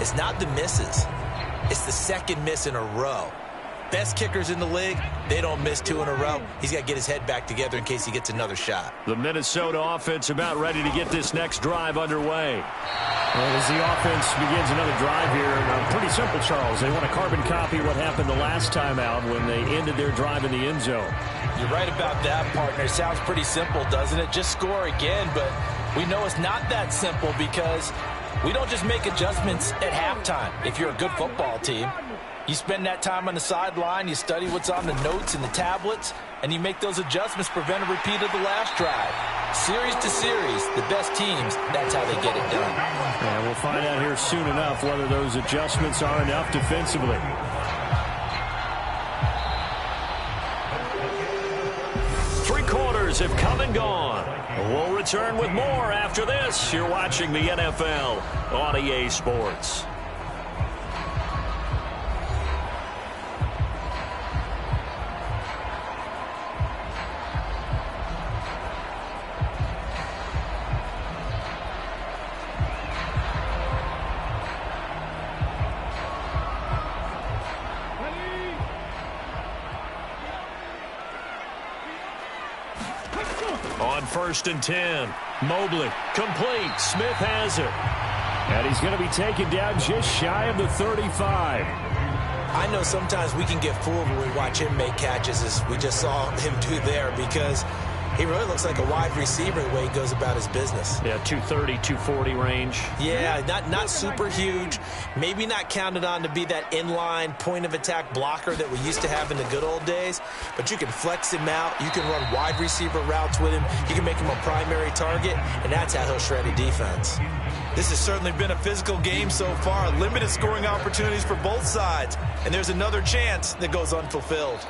S4: is not the misses. It's the second miss in a row. Best kickers in the league, they don't miss 2 in a row. He's got to get his head back together in case he gets another shot.
S3: The Minnesota offense about ready to get this next drive underway.
S5: Well, as the offense begins another drive here, pretty simple, Charles. They want to carbon copy what happened the last time out when they ended their drive in the end zone.
S4: You're right about that, partner. It sounds pretty simple, doesn't it? Just score again, but we know it's not that simple because we don't just make adjustments at halftime. If you're a good football team, you spend that time on the sideline, you study what's on the notes and the tablets, and you make those adjustments, prevent a repeat of the last drive. Series to series, the best teams, that's how they get it done.
S5: And we'll find out here soon enough whether those adjustments are enough defensively.
S3: Three quarters have come and gone. We'll return with more after this. You're watching the NFL on EA Sports. On 1st and 10, Mobley, complete. Smith has it.
S5: And he's going to be taken down just shy of the 35.
S4: I know sometimes we can get fooled when we watch him make catches, as we just saw him do there, because he really looks like a wide receiver the way he goes about his business.
S3: Yeah, 230, 240 range.
S4: Yeah, not super huge. Maybe not counted on to be that inline point-of-attack blocker that we used to have in the good old days. But you can flex him out. You can run wide receiver routes with him. You can make him a primary target, and that's how he'll shred a defense. This has certainly been a physical game so far. Limited scoring opportunities for both sides. And there's another chance that goes unfulfilled.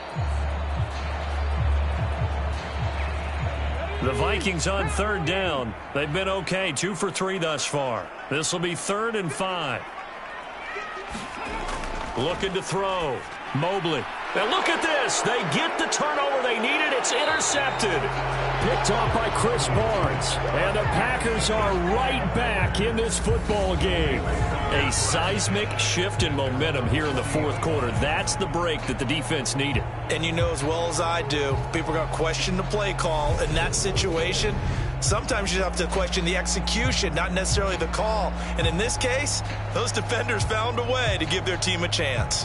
S3: The Vikings on 3rd down. They've been okay, 2 for 3 thus far. This will be 3rd and 5. Looking to throw. Mobley. And look at this. They get the turnover they needed. It's intercepted.
S5: Picked off by Chris Barnes. And the Packers are right back in this football game.
S3: A seismic shift in momentum here in the 4th quarter. That's the break that the defense needed.
S4: And you know as well as I do, people are going to question the play call in that situation. Sometimes you have to question the execution, not necessarily the call. And in this case, those defenders found a way to give their team a chance.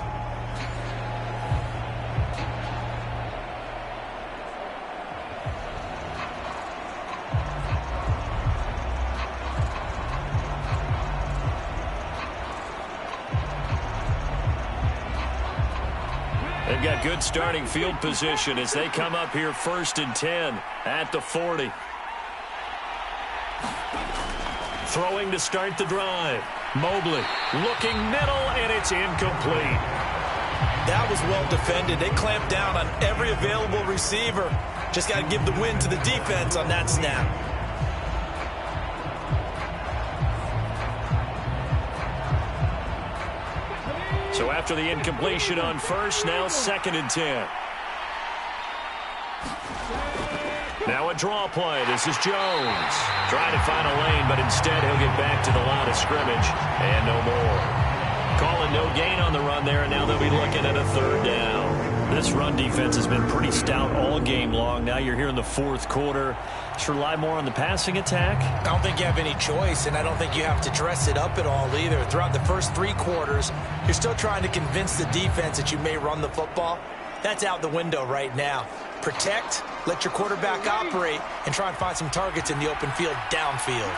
S3: They've got good starting field position as they come up here 1st and 10 at the 40. Throwing to start the drive. Mobley looking middle, and it's incomplete.
S4: That was well defended. They clamped down on every available receiver. Just got to give the win to the defense on that snap.
S3: So after the incompletion on 1st, now 2nd and 10. Now a draw play. This is Jones. Trying to find a lane, but instead he'll get back to the line of scrimmage. And no more. Calling no gain on the run there, and now they'll be looking at a 3rd down. This run defense has been pretty stout all game long. Now you're here in the 4th quarter. Just rely more on the passing attack.
S4: I don't think you have any choice, and I don't think you have to dress it up at all either. Throughout the first 3 quarters, you're still trying to convince the defense that you may run the football. That's out the window right now. Protect, let your quarterback operate, and try and find some targets in the open field downfield.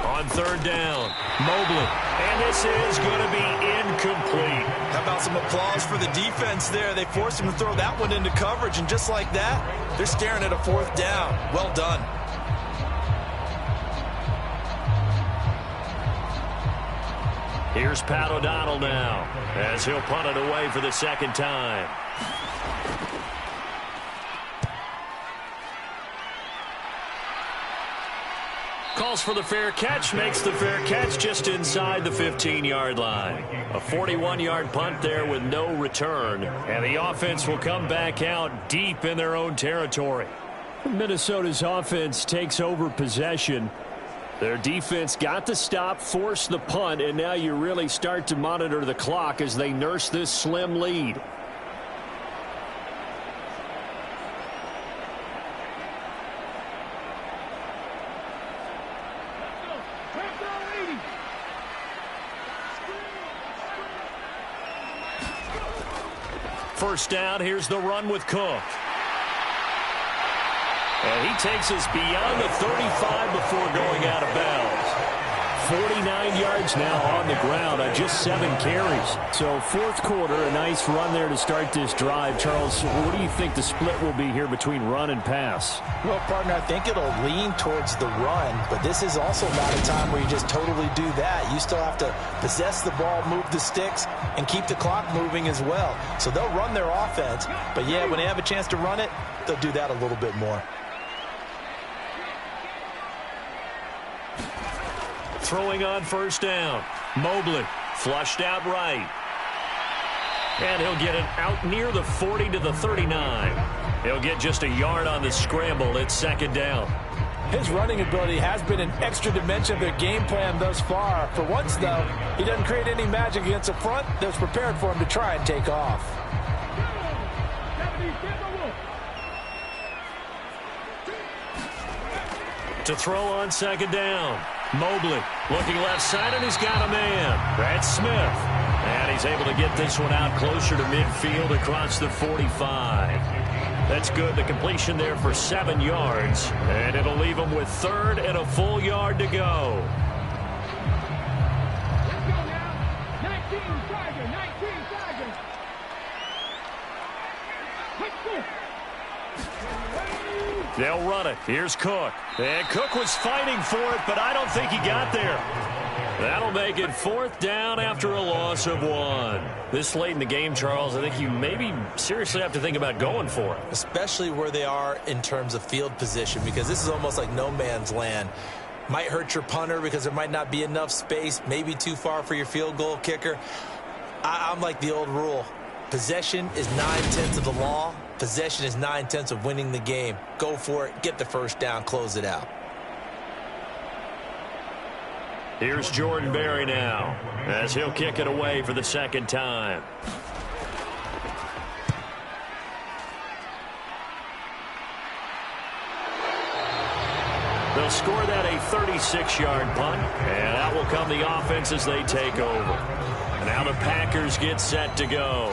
S3: On 3rd down, Mobley. And this is going to be incomplete.
S4: How about some applause for the defense there? They forced him to throw that one into coverage, and just like that, they're staring at a 4th down. Well done.
S3: Here's Pat O'Donnell now as he'll punt it away for the 2nd time. Calls for the fair catch, makes the fair catch just inside the 15-yard line. A 41-yard punt there with no return. And the offense will come back out deep in their own territory.
S5: Minnesota's offense takes over possession. Their defense got the stop, forced the punt, and now you really start to monitor the clock as they nurse this slim lead.
S3: First down, here's the run with Cook. And he takes us beyond the 35 before going out of bounds. 49 yards now on the ground on just 7 carries.
S5: So fourth quarter, a nice run there to start this drive. Charles, what do you think the split will be here between run and pass?
S4: Well, partner, I think it'll lean towards the run, but this is also not a time where you just totally do that. You still have to possess the ball, move the sticks, and keep the clock moving as well. So they'll run their offense, but yeah, when they have a chance to run it, they'll do that a little bit more.
S3: Throwing on first down. Mobley flushed out right. And he'll get it out near the 40 to the 39. He'll get just a yard on the scramble. It's second down.
S4: His running ability has been an extra dimension of their game plan thus far. For once, though, he doesn't create any magic against the front that's prepared for him to try and take off.
S3: To throw on second down. Mobley looking left side, and he's got a man. That's Smith. And he's able to get this one out closer to midfield across the 45. That's good. The completion there for 7 yards. And it'll leave him with third and a full yard to go.
S7: Let's go now. 19 Tiger, 19 Tiger. Let's go.
S3: They'll run it. Here's Cook. And Cook was fighting for it, but I don't think he got there. That'll make it fourth down after a loss of 1. This late in the game, Charles, I think you maybe seriously have to think about going for it.
S4: Especially where they are in terms of field position, because this is almost like no man's land. Might hurt your punter because there might not be enough space, maybe too far for your field goal kicker. I'm like the old rule. Possession is 9/10 of the law. Possession is 9/10 of winning the game. Go for it. Get the first down. Close it out.
S3: Here's Jordan Berry now as he'll kick it away for the second time. They'll score that a 36-yard punt, and out will come the offense as they take over. Now the Packers get set to go.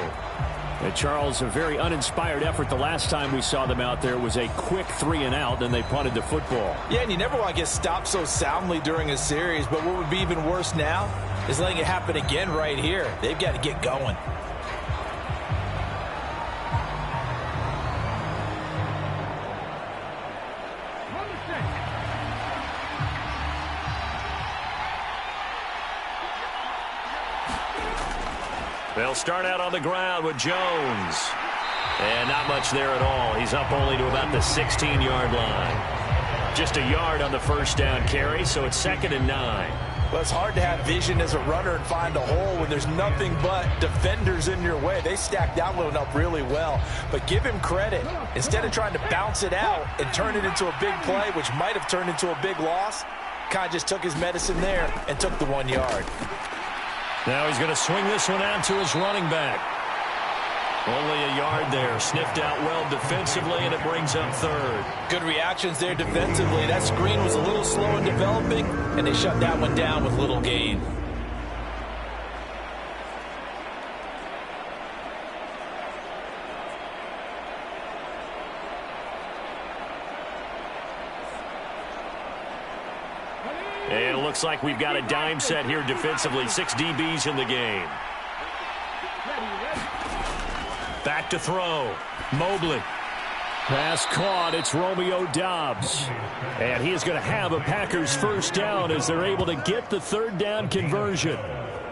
S5: And Charles, a very uninspired effort the last time we saw them out there was a quick 3-and-out, then they punted the football.
S4: Yeah, and you never want to get stopped so soundly during a series, but what would be even worse now is letting it happen again right here. They've got to get going.
S3: They'll start out on the ground with Jones. And not much there at all. He's up only to about the 16-yard line. Just a yard on the first down carry, so it's 2nd and 9.
S4: Well, it's hard to have vision as a runner and find a hole when there's nothing but defenders in your way. They stacked that one up really well. But give him credit. Instead of trying to bounce it out and turn it into a big play, which might have turned into a big loss, kind of just took his medicine there and took the 1 yard.
S3: Now he's going to swing this one out to his running back. Only a yard there. Sniffed out well defensively, and it brings up third.
S4: Good reactions there defensively. That screen was a little slow in developing, and they shut that one down with little gain.
S3: And it looks like we've got a dime set here defensively. 6 DBs in the game. Back to throw. Mobley.
S5: Pass caught. It's Romeo Doubs. And he is going to have a Packers first down as they're able to get the third down conversion.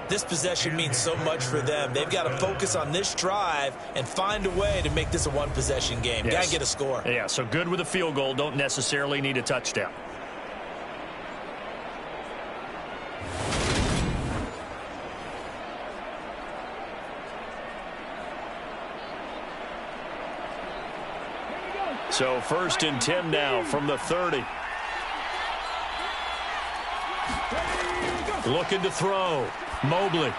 S4: This possession means so much for them. They've got to focus on this drive and find a way to make this a one-possession game.
S3: Yes.
S4: Got to get a score.
S3: Yeah, so good with a field goal. Don't necessarily need a touchdown. So 1st and 10 now from the 30. Looking to throw. Mobley.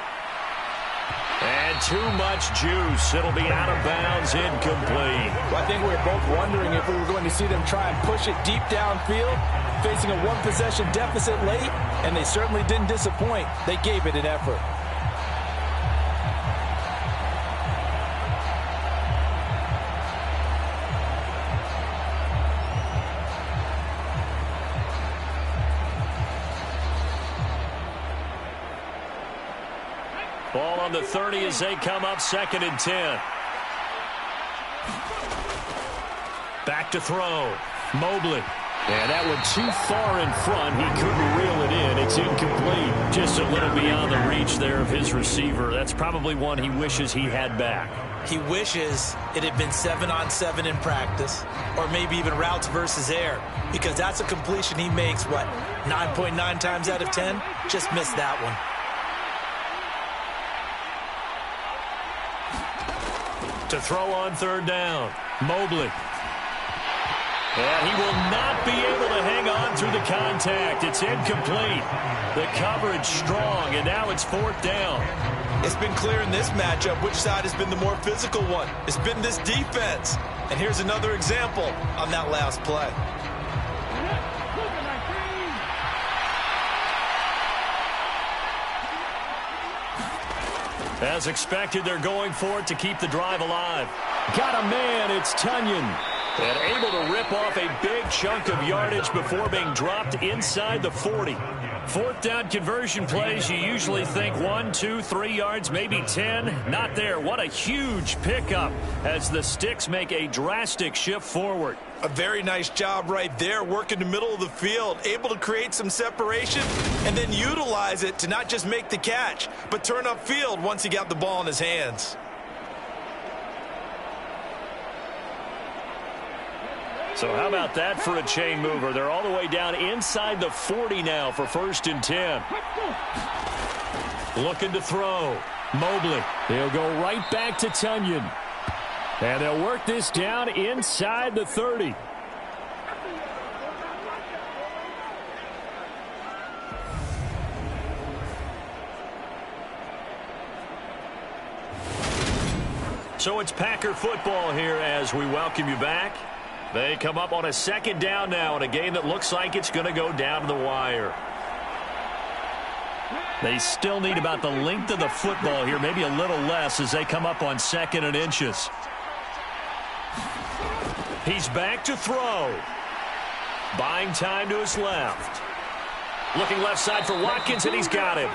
S3: And too much juice. It'll be out of bounds, incomplete.
S4: Well, I think we were both wondering if we were going to see them try and push it deep downfield, facing a one-possession deficit late, and they certainly didn't disappoint. They gave it an effort.
S3: Ball on the 30 as they come up 2nd and 10. Back to throw. Mobley. And that one too far in front. He couldn't reel it in. It's incomplete. Just a little beyond the reach there of his receiver. That's probably one he wishes he had back.
S4: He wishes it had been 7-on-7 in practice, or maybe even routes versus air, because that's a completion he makes, 9.9 times out of 10? Just missed that one.
S3: To throw on 3rd down. Mobley. And he will not be able to hang on through the contact. It's incomplete. The coverage strong, and now it's 4th down.
S4: It's been clear in this matchup which side has been the more physical one. It's been this defense. And here's another example on that last play.
S3: As expected, they're going for it to keep the drive alive. Got a man, it's Tunyon. And able to rip off a big chunk of yardage before being dropped inside the 40. 4th down conversion plays, you usually think 1, 2, 3 yards, maybe 10. Not there. What a huge pickup as the Sticks make a drastic shift forward.
S4: A very nice job right there, working the middle of the field, able to create some separation and then utilize it to not just make the catch, but turn upfield once he got the ball in his hands.
S3: So how about that for a chain mover? They're all the way down inside the 40 now for 1st and 10. Looking to throw. Mobley. They'll go right back to Tunyon. And they'll work this down inside the 30. So it's Packer football here as we welcome you back. They come up on a 2nd down now in a game that looks like it's going to go down to the wire. They still need about the length of the football here, maybe a little less as they come up on 2nd and inches. He's back to throw. Buying time to his left. Looking left side for Watkins, and he's got him.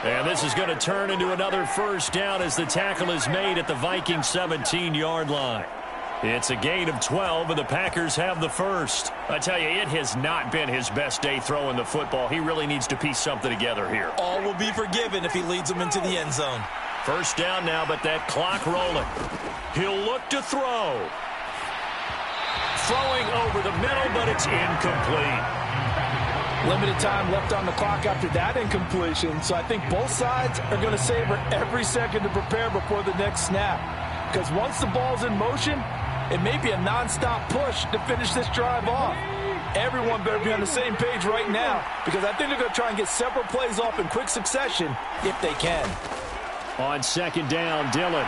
S3: And this is going to turn into another 1st down as the tackle is made at the Vikings 17-yard line. It's a gain of 12, and the Packers have the first. I tell you, it has not been his best day throwing the football. He really needs to piece something together here.
S4: All will be forgiven if he leads them into the end zone.
S3: 1st down now, but that clock rolling. He'll look to throw. Throwing over the middle, but it's incomplete.
S4: Limited time left on the clock after that incompletion, so I think both sides are going to savor every second to prepare before the next snap. Because once the ball's in motion, it may be a non-stop push to finish this drive off. Everyone better be on the same page right now, because I think they're going to try and get several plays off in quick succession if they can.
S3: On 2nd down, Dillon.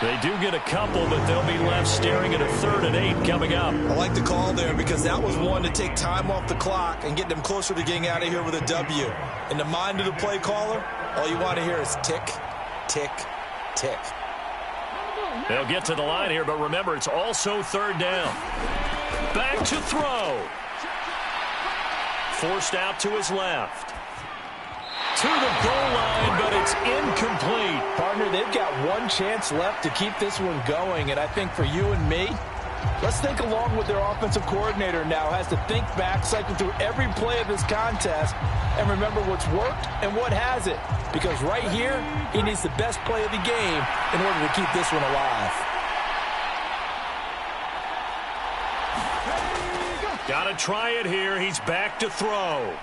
S3: They do get a couple, but they'll be left staring at a 3rd and 8 coming up.
S4: I like the call there because that was one to take time off the clock and get them closer to getting out of here with a W. In the mind of the play caller, all you want to hear is tick, tick, tick.
S3: They'll get to the line here, but remember, it's also 3rd down. Back to throw. Forced out to his left. To the goal line, but it's incomplete.
S4: Partner, they've got one chance left to keep this one going, and I think for you and me, let's think along with their offensive coordinator now. Has to think back, cycle through every play of this contest, and remember what's worked and what hasn't. Because right here, he needs the best play of the game in order to keep this one alive.
S3: Got to try it here. He's back to throw.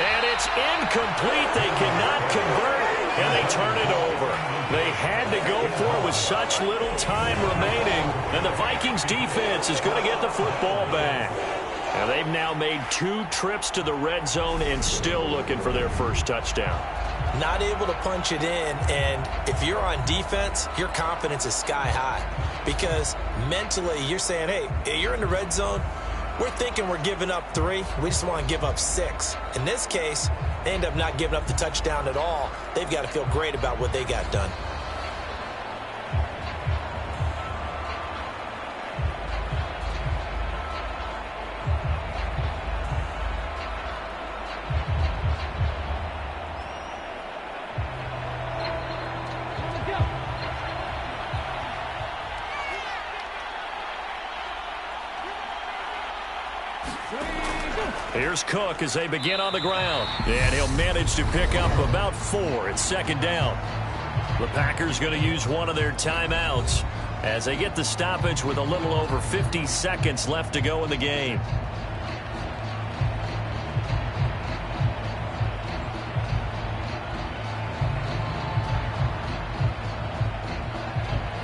S3: And it's incomplete. They cannot convert, and they turn it over. They had to go for it with such little time remaining, and the Vikings defense is going to get the football back. And they've now made 2 trips to the red zone and still looking for their first touchdown.
S4: Not able to punch it in, and if you're on defense, your confidence is sky high. Because mentally, you're saying, hey, you're in the red zone. We're thinking we're giving up 3. We just want to give up 6. In this case, they end up not giving up the touchdown at all. They've got to feel great about what they got done.
S3: Here's Cook as they begin on the ground. And he'll manage to pick up about 4 at second down. The Packers going to use one of their timeouts as they get the stoppage with a little over 50 seconds left to go in the game.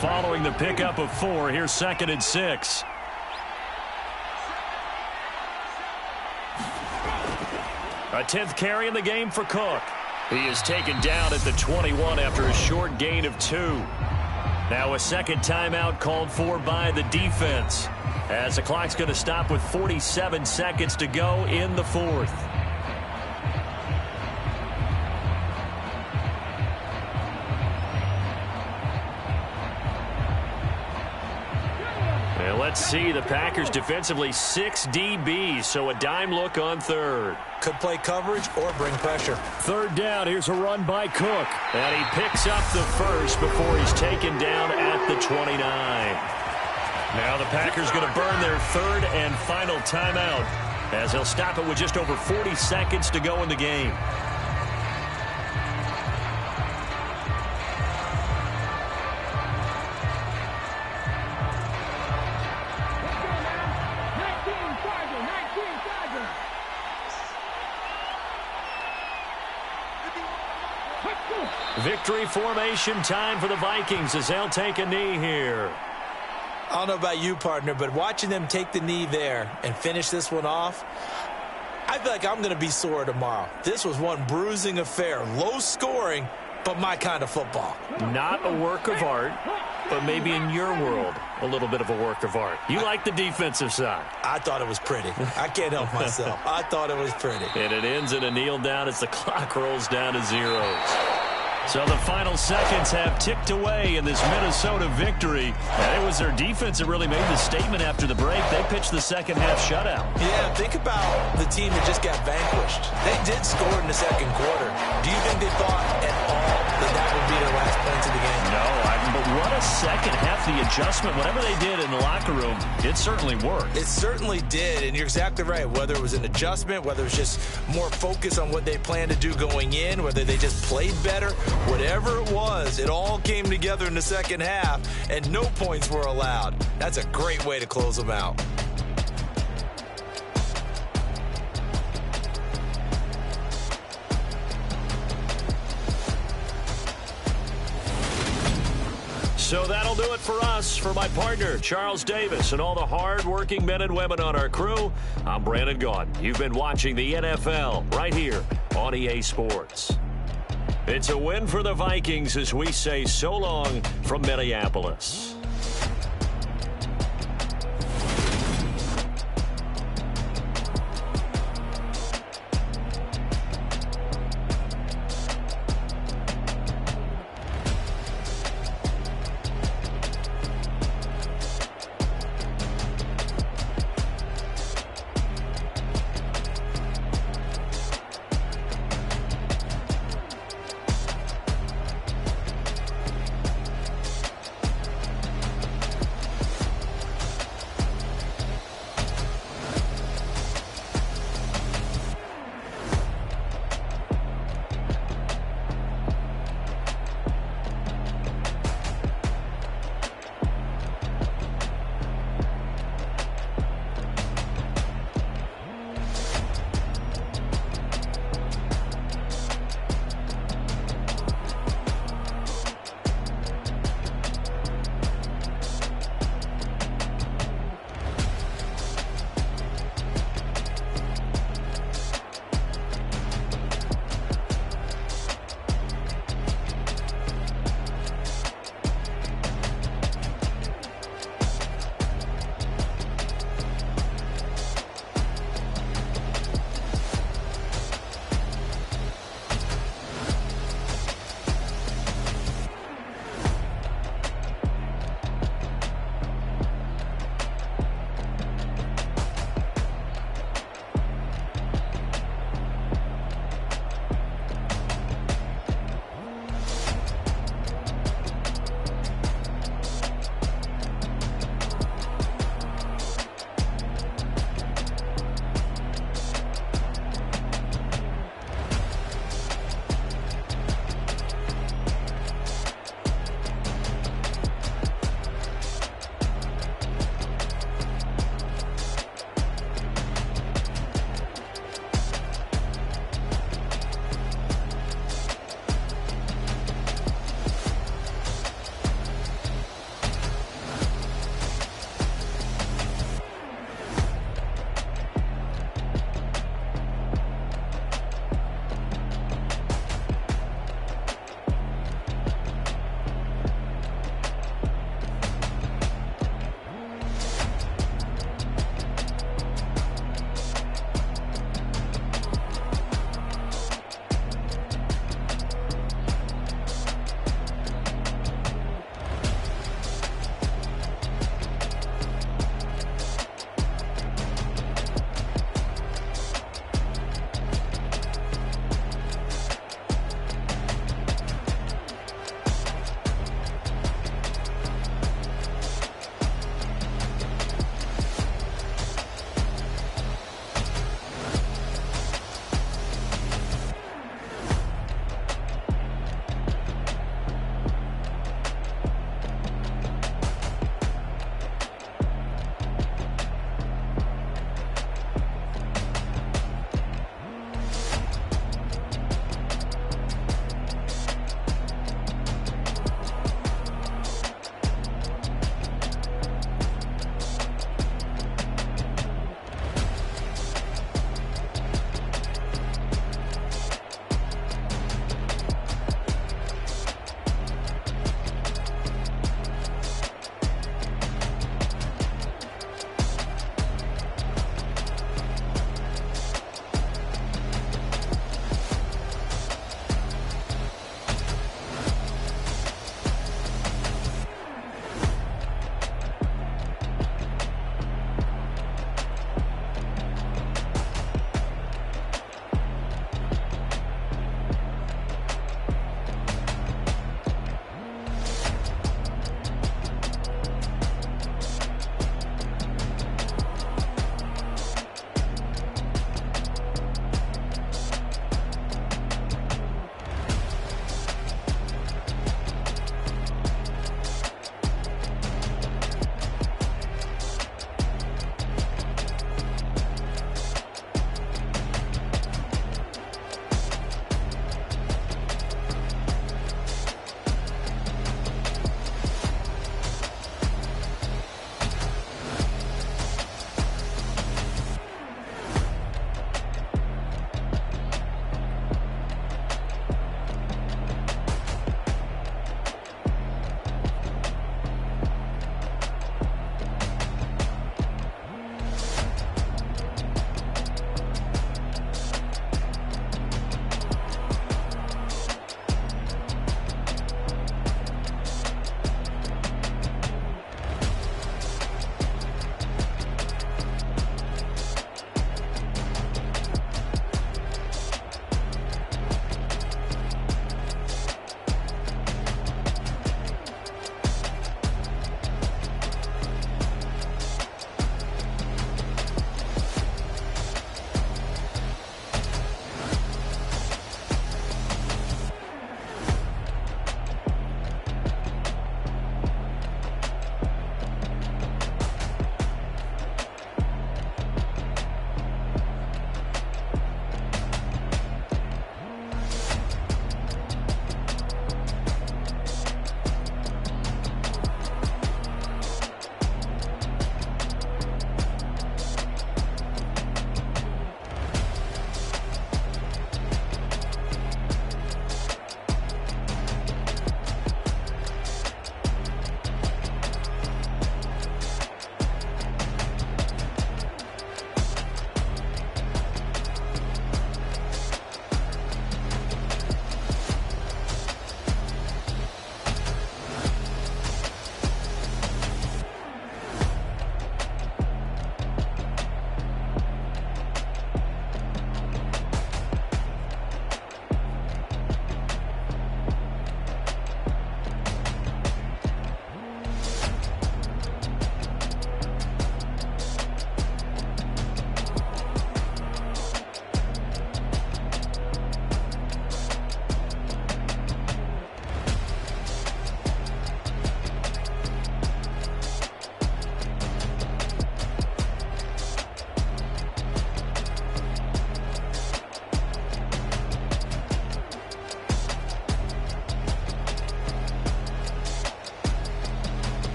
S3: Following the pickup of 4, here's 2nd and 6. A 10th carry in the game for Cook. He is taken down at the 21 after a short gain of 2. Now a second timeout called for by the defense, as the clock's going to stop with 47 seconds to go in the 4th. And let's see, the Packers defensively 6 DBs, so a dime look on 3rd.
S4: Could play coverage or bring pressure.
S3: 3rd down, here's a run by Cook. And he picks up the first before he's taken down at the 29. Now the Packers going to burn their 3rd and final timeout, as they'll stop it with just over 40 seconds to go in the game. Victory formation time for the Vikings as they'll take a knee here.
S4: I don't know about you, partner, but watching them take the knee there and finish this one off, I feel like I'm going to be sore tomorrow. This was one bruising affair. Low scoring, but my kind of football.
S3: Not a work of art, but maybe in your world, a little bit of a work of art. You like the defensive side.
S4: I thought it was pretty. I can't help myself. I thought it was pretty.
S3: And it ends in a kneel down as the clock rolls down to zeros. So the final seconds have ticked away in this Minnesota victory. And it was their defense that really made the statement after the break. They pitched the second half shutout.
S4: Yeah, think about the team that just got vanquished. They did score in the second quarter. Do you think they thought at all that would be their last points of the game?
S3: No, but what a second half. The adjustment, whatever they did in the locker room, it certainly worked.
S4: It certainly did, and you're exactly right. Whether it was an adjustment, whether it was just more focus on what they planned to do going in, whether they just played better, whatever it was, it all came together in the second half, and no points were allowed. That's a great way to close them out.
S3: So that'll do it for us. For my partner, Charles Davis, and all the hard-working men and women on our crew, I'm Brandon Gaudin. You've been watching the NFL right here on EA Sports. It's a win for the Vikings as we say so long from Minneapolis.